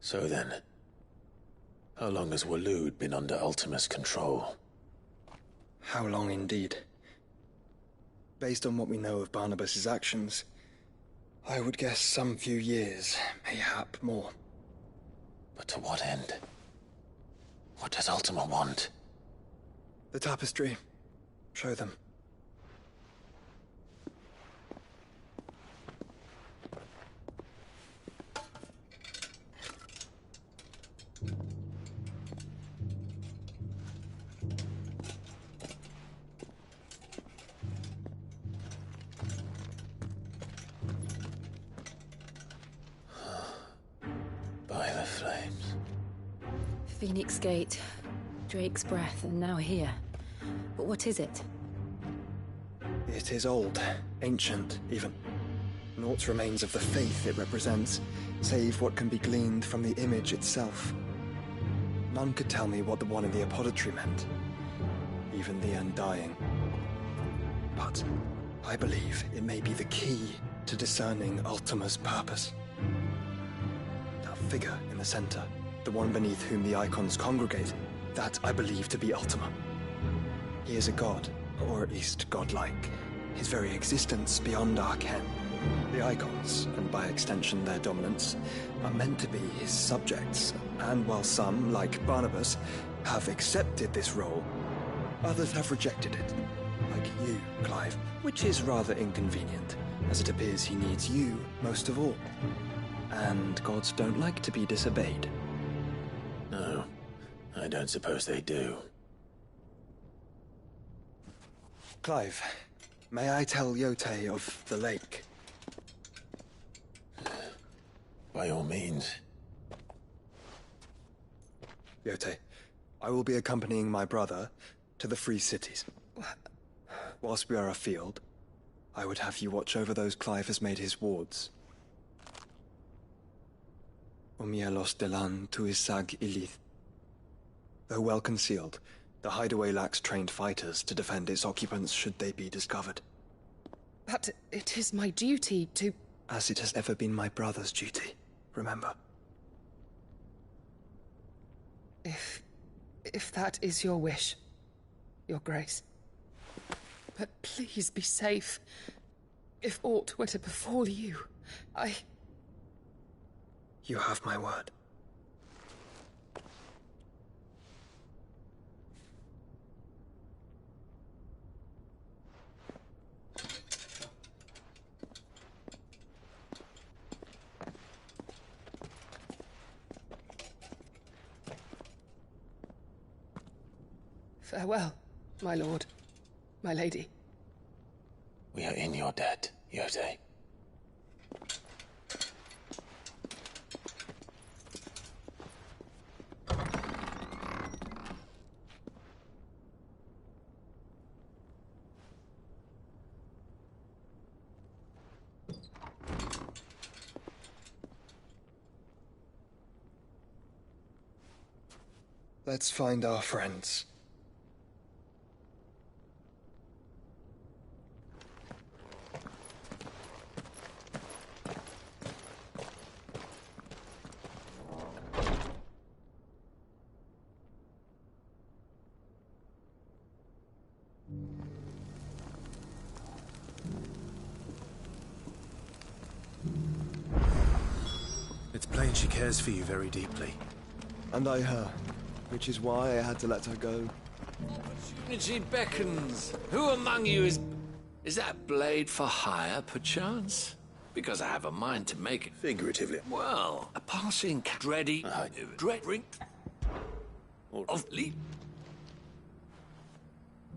So then, how long has Waloed been under Ultima's control? How long indeed? Based on what we know of Barnabas's actions, I would guess some few years, mayhap more. But to what end? What does Ultima want? The tapestry. Show them. By the flames. Phoenix Gate, Drake's Breath, and now here. But what is it? It is old, ancient, even. Naught remains of the faith it represents, save what can be gleaned from the image itself. None could tell me what the one in the apothecary meant, even the Undying. But I believe it may be the key to discerning Ultima's purpose. That figure in the center, the one beneath whom the icons congregate, that I believe to be Ultima. He is a god, or at least godlike. His very existence beyond our ken. The icons, and by extension their dominants, are meant to be his subjects, and while some, like Barnabas, have accepted this role, others have rejected it. Like you, Clive, which is rather inconvenient, as it appears he needs you most of all. And gods don't like to be disobeyed. No, I don't suppose they do. Clive, may I tell Yote of the lake? By all means. Yote, I will be accompanying my brother to the Free Cities. Whilst we are afield, I would have you watch over those Clive has made his wards. Omielos delan tuisag ilith. Though well concealed, the hideaway lacks trained fighters to defend its occupants should they be discovered. But it is my duty to... As it has ever been my brother's duty, remember. If that is your wish, Your Grace. But please be safe. If aught were to befall you, You have my word. Farewell, my lord, my lady. We are in your debt, Yote. Let's find our friends. It's plain she cares for you very deeply. And I her, which is why I had to let her go. Opportunity beckons. Who among you is that blade for hire, perchance? Because I have a mind to make it. Figuratively. Well, a passing dready... dread... of leap.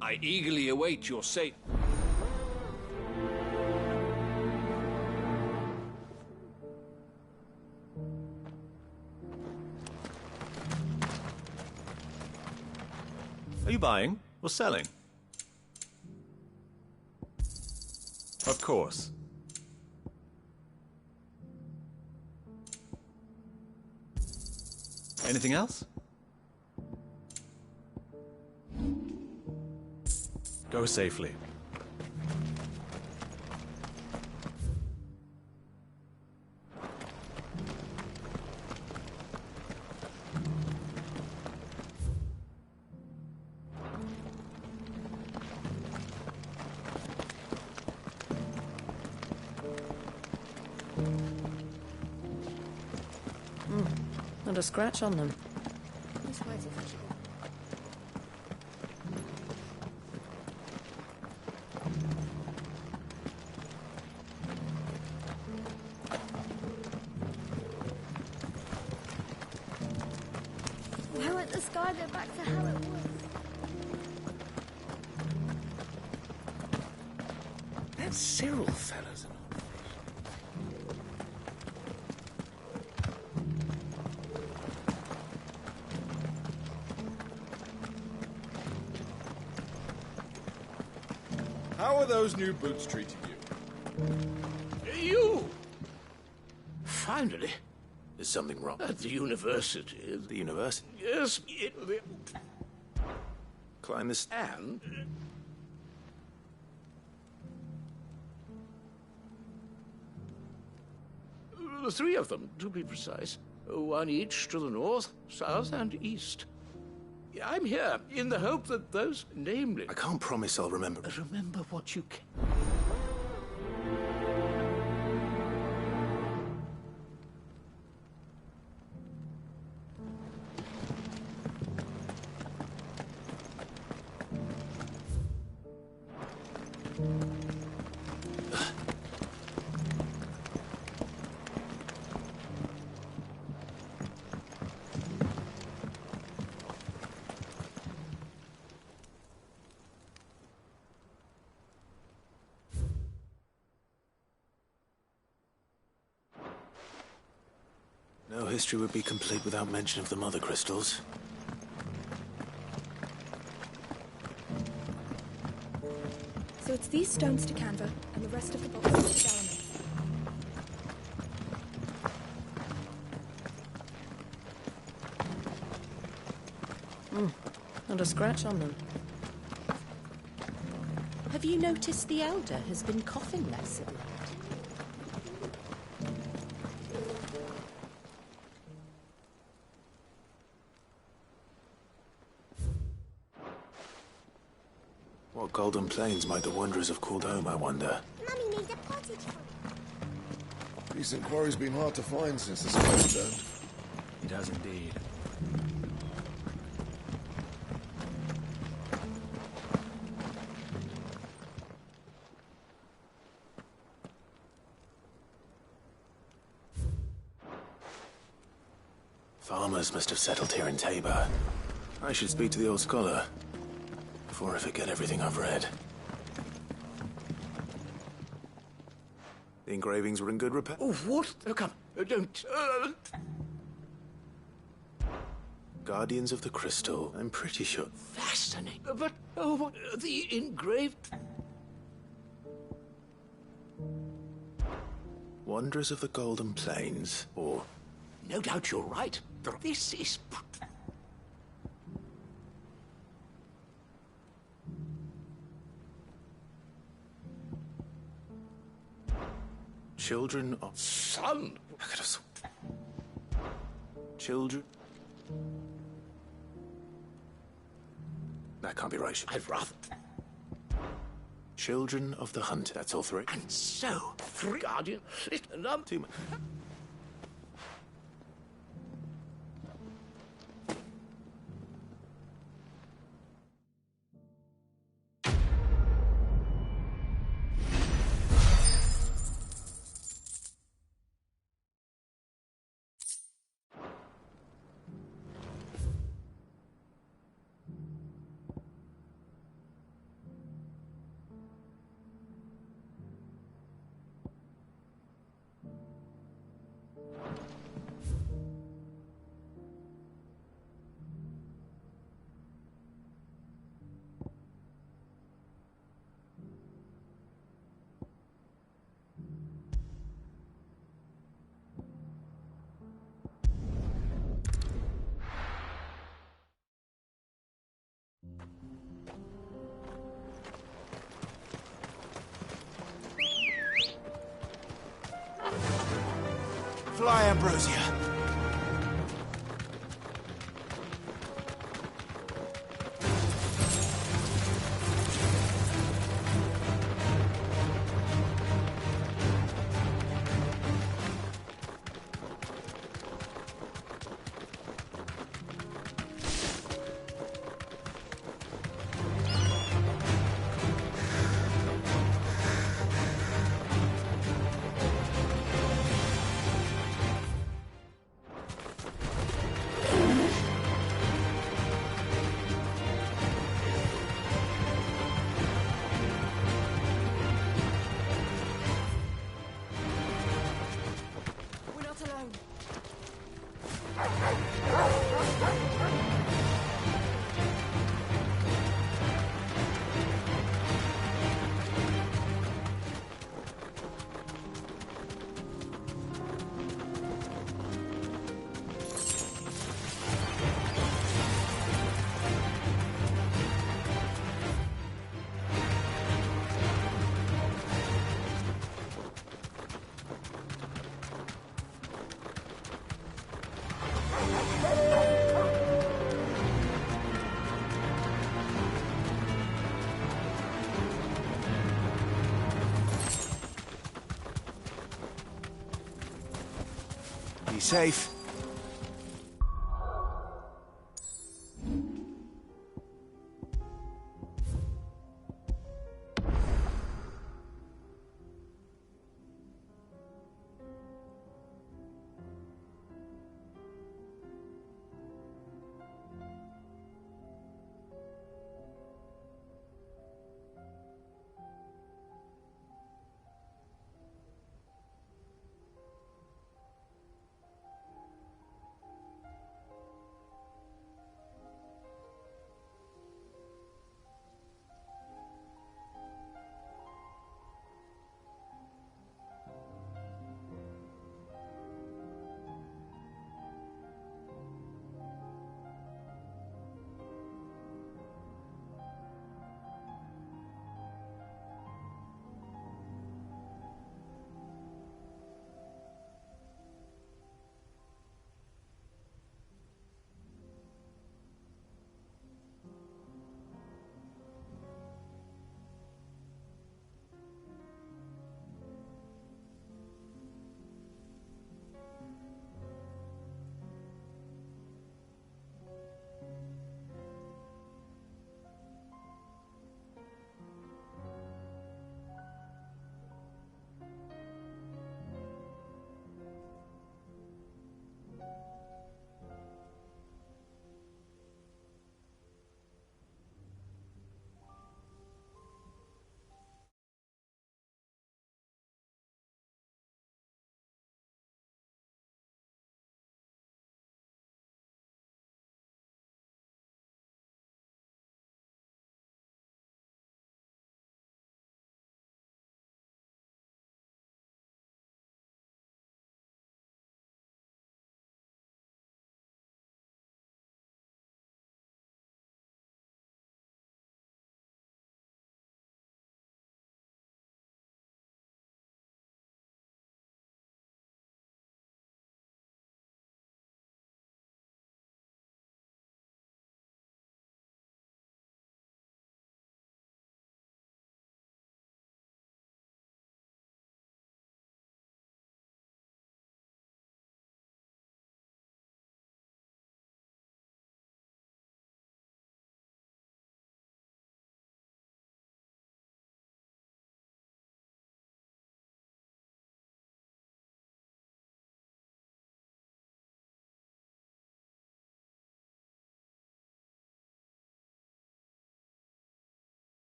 I eagerly await your say. Are you buying or selling? Of course. Anything else? Go safely. a scratch on them. Why won't the sky go back to how it was? That Cyril fella's an How are those new boots treating you? You! Finally. Is something wrong? At the university. The university? Yes, Climb this... and... The three of them, to be precise. One each to the north, south, and east. I'm here in the hope that those, namely... I can't promise I'll remember. Remember what you can. No history would be complete without mention of the Mother Crystals. So it's these stones to Canva, and the rest of the boxes to Dalaman. Not a scratch on them. Have you noticed the Elder has been coughing less of late? What golden plains might the Wanderers have called home, I wonder? Mummy needs a pottage. Decent quarry's been hard to find since the sky turned. It has indeed. Farmers must have settled here in Tabor. I should speak to the old scholar before I forget everything I've read. The engravings were in good repair. Oh, what? Oh, come. Don't... Guardians of the Crystal. I'm pretty sure. Fascinating. But, oh, what? The engraved... Wanderers of the Golden Plains, or... No doubt you're right. This is... Children of... Son! I could have... Children... That can't be right. I'd rather... Children of the Hunt. That's all three. And so, three guardians... Too much. Fly, Ambrosia. Be safe.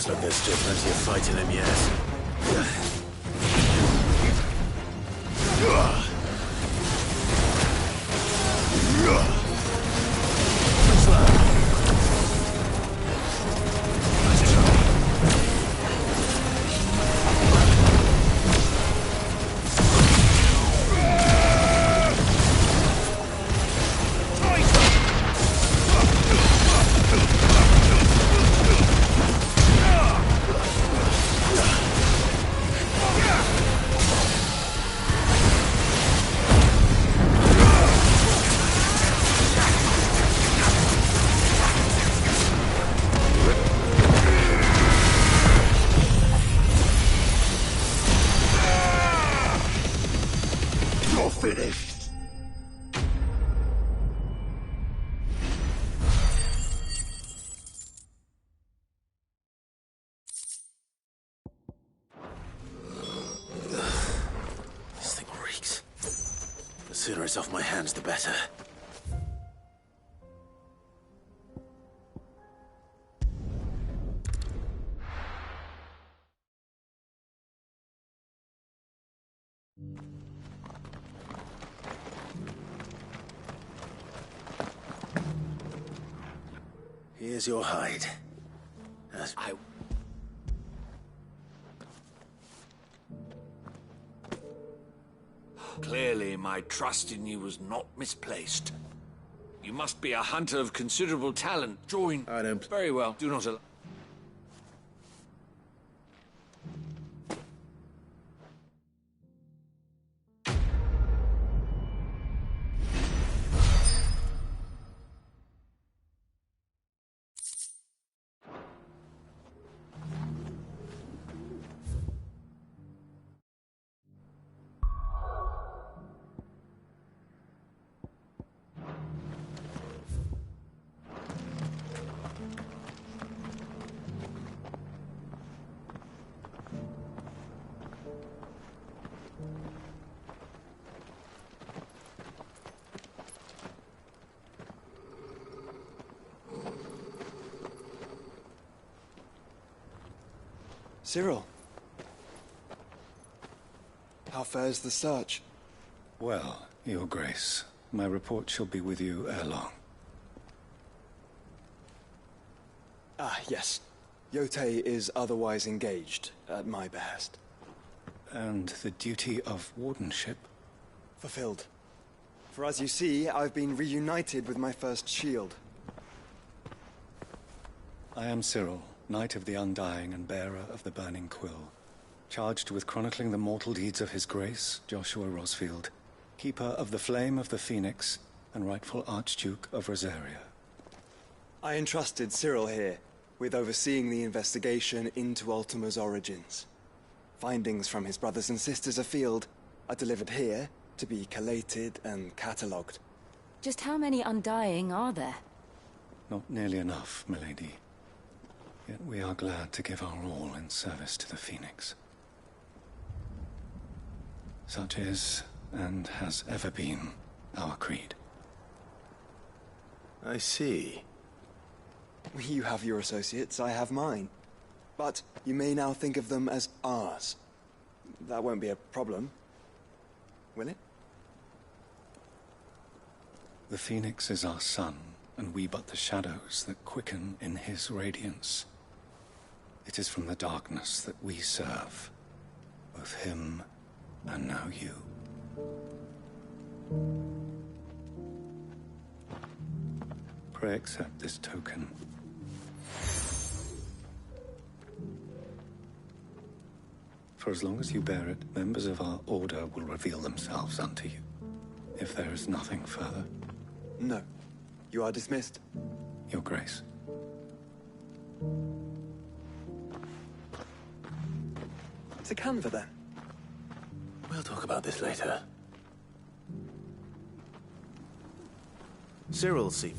Looks like there's still plenty of fight in him yet. The sooner it's off my hands, the better. Here's your hide. Clearly, my trust in you was not misplaced. You must be a hunter of considerable talent. Join. I don't... Very well. Do not allow... Cyril. How fares the search? Well, Your Grace, my report shall be with you ere long. Ah, yes. Yotei is otherwise engaged, at my behest. And the duty of wardenship? Fulfilled. For as you see, I've been reunited with my first shield. I am Cyril, Knight of the Undying and bearer of the Burning Quill, charged with chronicling the mortal deeds of His Grace, Joshua Rosfield, Keeper of the Flame of the Phoenix and rightful Archduke of Rosaria. I entrusted Cyril here with overseeing the investigation into Ultima's origins. Findings from his brothers and sisters afield are delivered here to be collated and catalogued. Just how many Undying are there? Not nearly enough, milady. Yet we are glad to give our all in service to the Phoenix. Such is, and has ever been, our creed. I see. You have your associates, I have mine. But you may now think of them as ours. That won't be a problem, will it? The Phoenix is our sun, and we but the shadows that quicken in his radiance. It is from the darkness that we serve, both him and now you. Pray accept this token. For as long as you bear it, members of our order will reveal themselves unto you. If there is nothing further. No. You are dismissed. Your Grace. To Canva, then. We'll talk about this later. Cyril, see.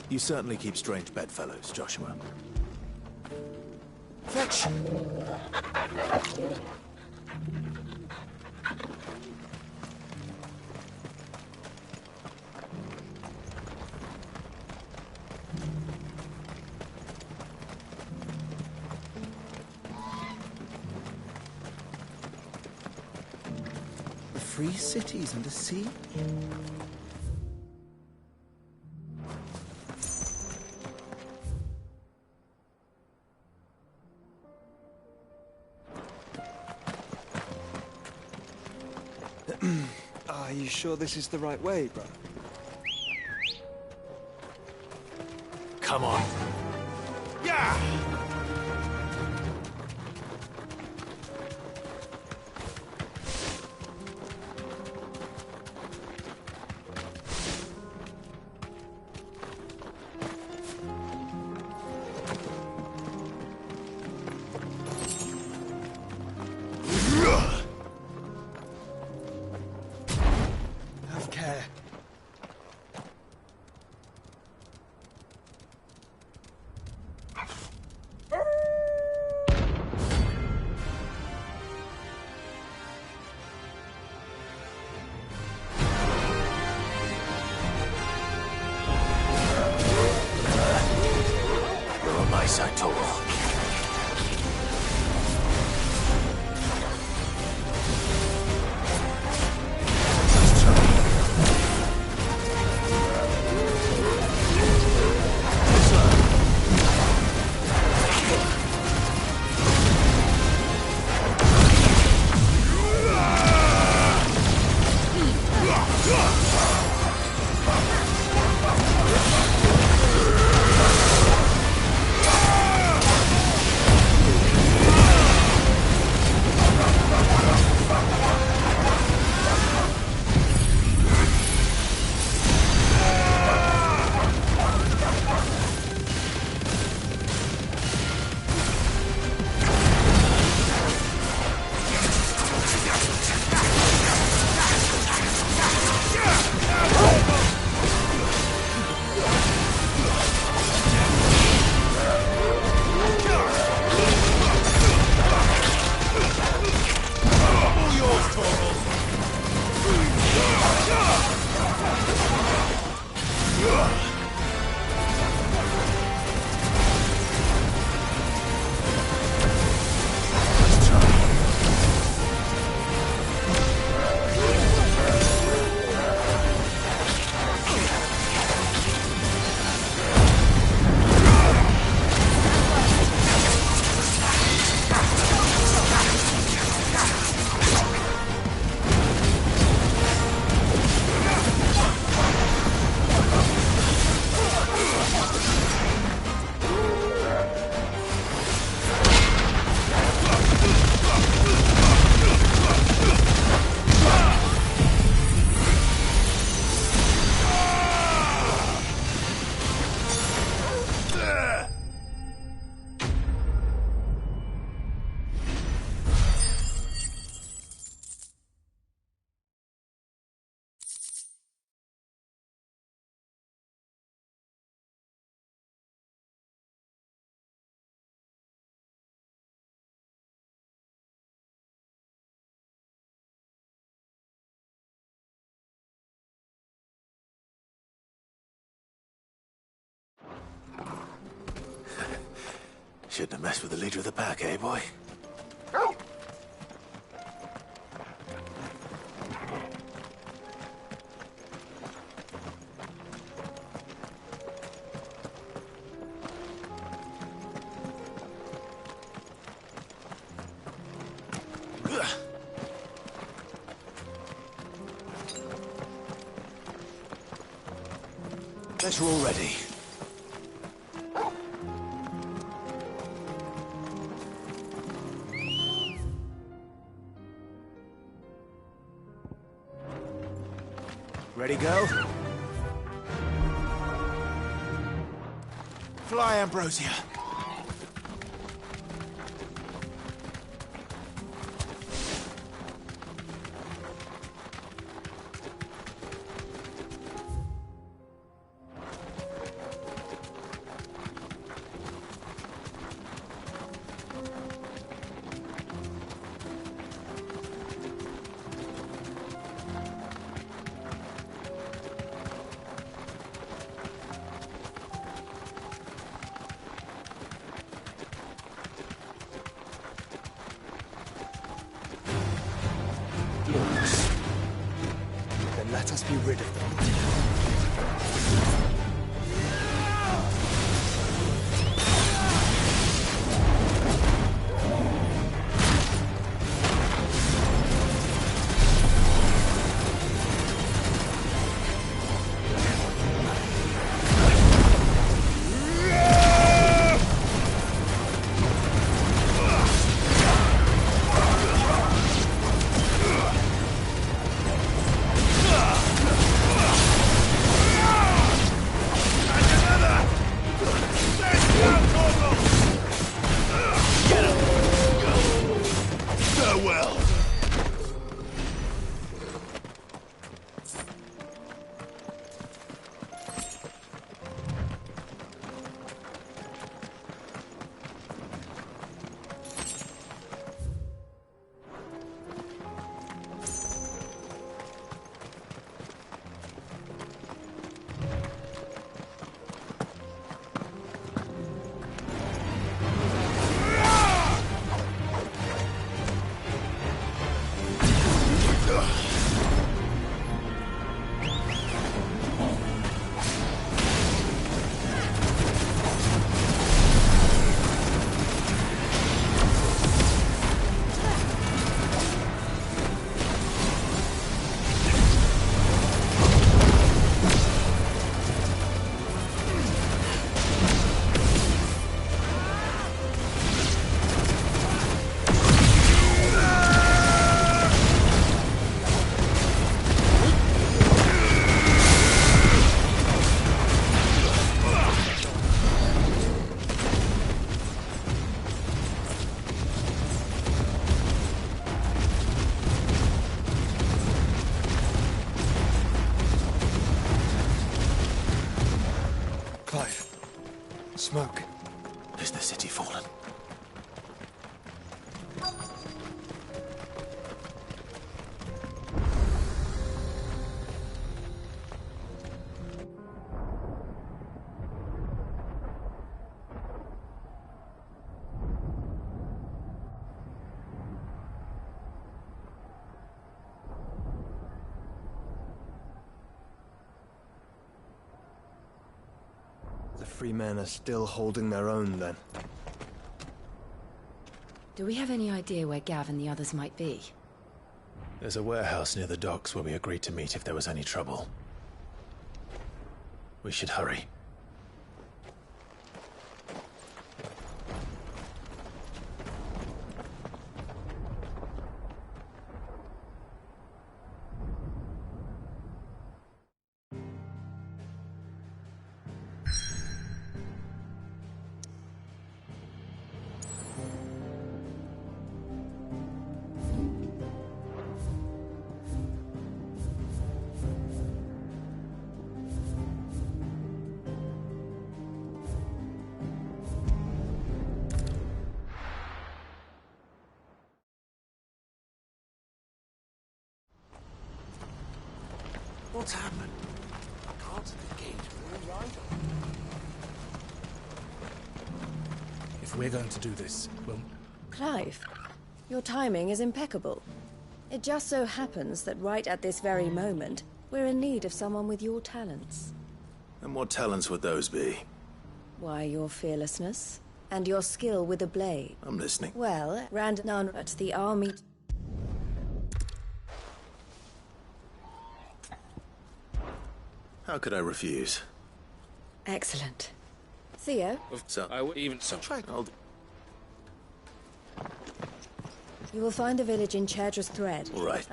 You certainly keep strange bedfellows, Joshua. Fetch! free cities under siege. Are you sure this is the right way, brother? Come on. Yeah! Have care. You're on my side, Toro. Shouldn't have messed with the leader of the pack, eh, boy? Guess we're all ready. Ready, go? Fly, Ambrosia. be rid of them. Smoke. Is the city fallen? The free men are still holding their own, then. Do we have any idea where Gav and the others might be? There's a warehouse near the docks where we agreed to meet if there was any trouble. We should hurry. What's happened? I can't see the gate. We're right. If we're going to do this, we'll... Clive, your timing is impeccable. It just so happens that right at this very moment, we're in need of someone with your talents. And what talents would those be? Why, your fearlessness, and your skill with the blade. I'm listening. Well, Rand none at the army... How could I refuse? Excellent. Theo? So, I would even subtract. You will find a village in Chaidra's Thread. All right.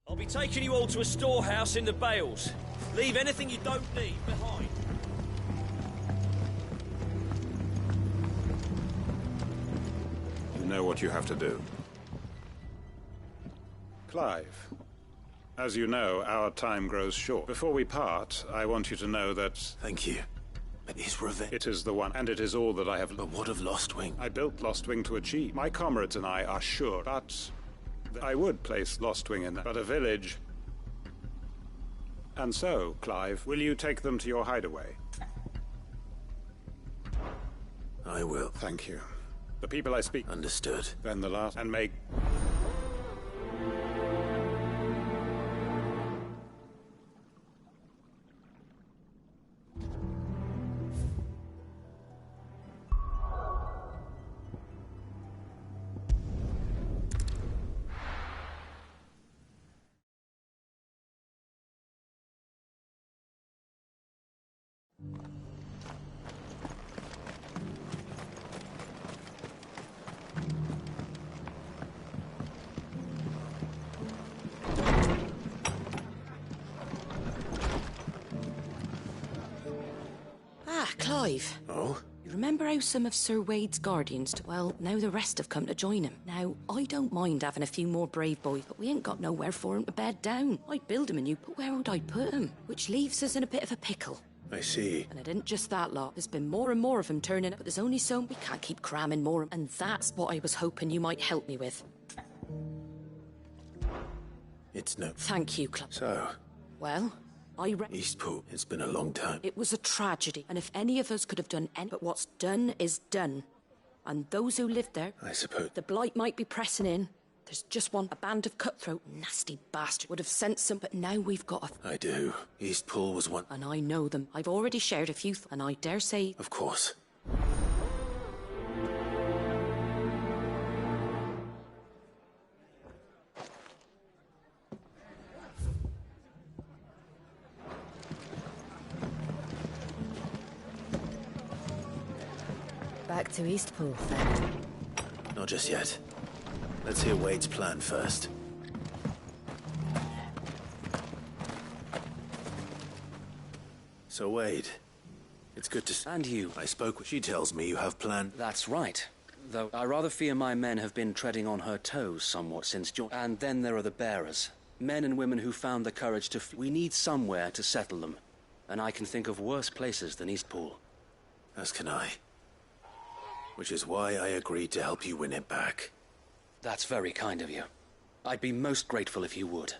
I'll be taking you all to a storehouse in the Bales. Leave anything you don't need behind. You know what you have to do. Clive, as you know, our time grows short. Before we part, I want you to know that... Thank you. But is revenge... It is the one, and it is all that I have... But what of Lostwing? I built Lostwing to achieve. My comrades and I are sure, but... I would place Lostwing in that. But a village... And so, Clive, will you take them to your hideaway? I will. Thank you. The people I speak... Understood. Then the last... And make... Clive. Oh? You remember how some of Sir Wade's guardians... Well, now the rest have come to join him. Now, I don't mind having a few more brave boys, but we ain't got nowhere for him to bed down. I'd build him a new, but where would I put him? Which leaves us in a bit of a pickle. I see. And it isn't just that lot. There's been more and more of them turning up, but there's only so... We can't keep cramming more, and that's what I was hoping you might help me with. It's no... Thank you, Clive. So... Well... Eastpool, it's been a long time. It was a tragedy, and if any of us could have done any... But what's done is done. And those who lived there... I suppose... The Blight might be pressing in. There's just one. A band of cutthroat, nasty bastard would have sent some, but now we've got a... I do. Eastpool was one... And I know them. I've already shared a few, and I dare say... Of course. Back to Eastpool, then. Not just yet. Let's hear Wade's plan first. So, Wade, it's good to... And you. I spoke with... She tells me you have planned... That's right. Though I rather fear my men have been treading on her toes somewhat since And then there are the bearers. Men and women who found the courage to... We need somewhere to settle them. And I can think of worse places than Eastpool. As can I. Which is why I agreed to help you win it back. That's very kind of you. I'd be most grateful if you would.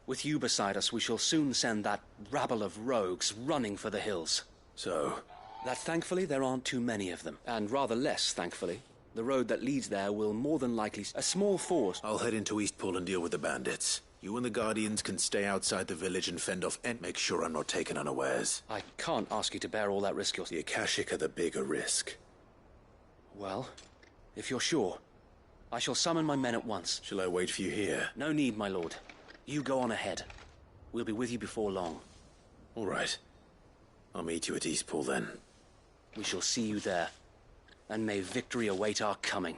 With you beside us, we shall soon send that rabble of rogues running for the hills. So? That thankfully there aren't too many of them. And rather less, thankfully. The road that leads there will more than likely... A small force... I'll head into Eastpool and deal with the bandits. You and the Guardians can stay outside the village and fend off and make sure I'm not taken unawares. I can't ask you to bear all that risk yourself. The Akashic are the bigger risk. Well, if you're sure, I shall summon my men at once. Shall I wait for you here? No need, my lord. You go on ahead. We'll be with you before long. All right. I'll meet you at Eastpool then. We shall see you there. And may victory await our coming.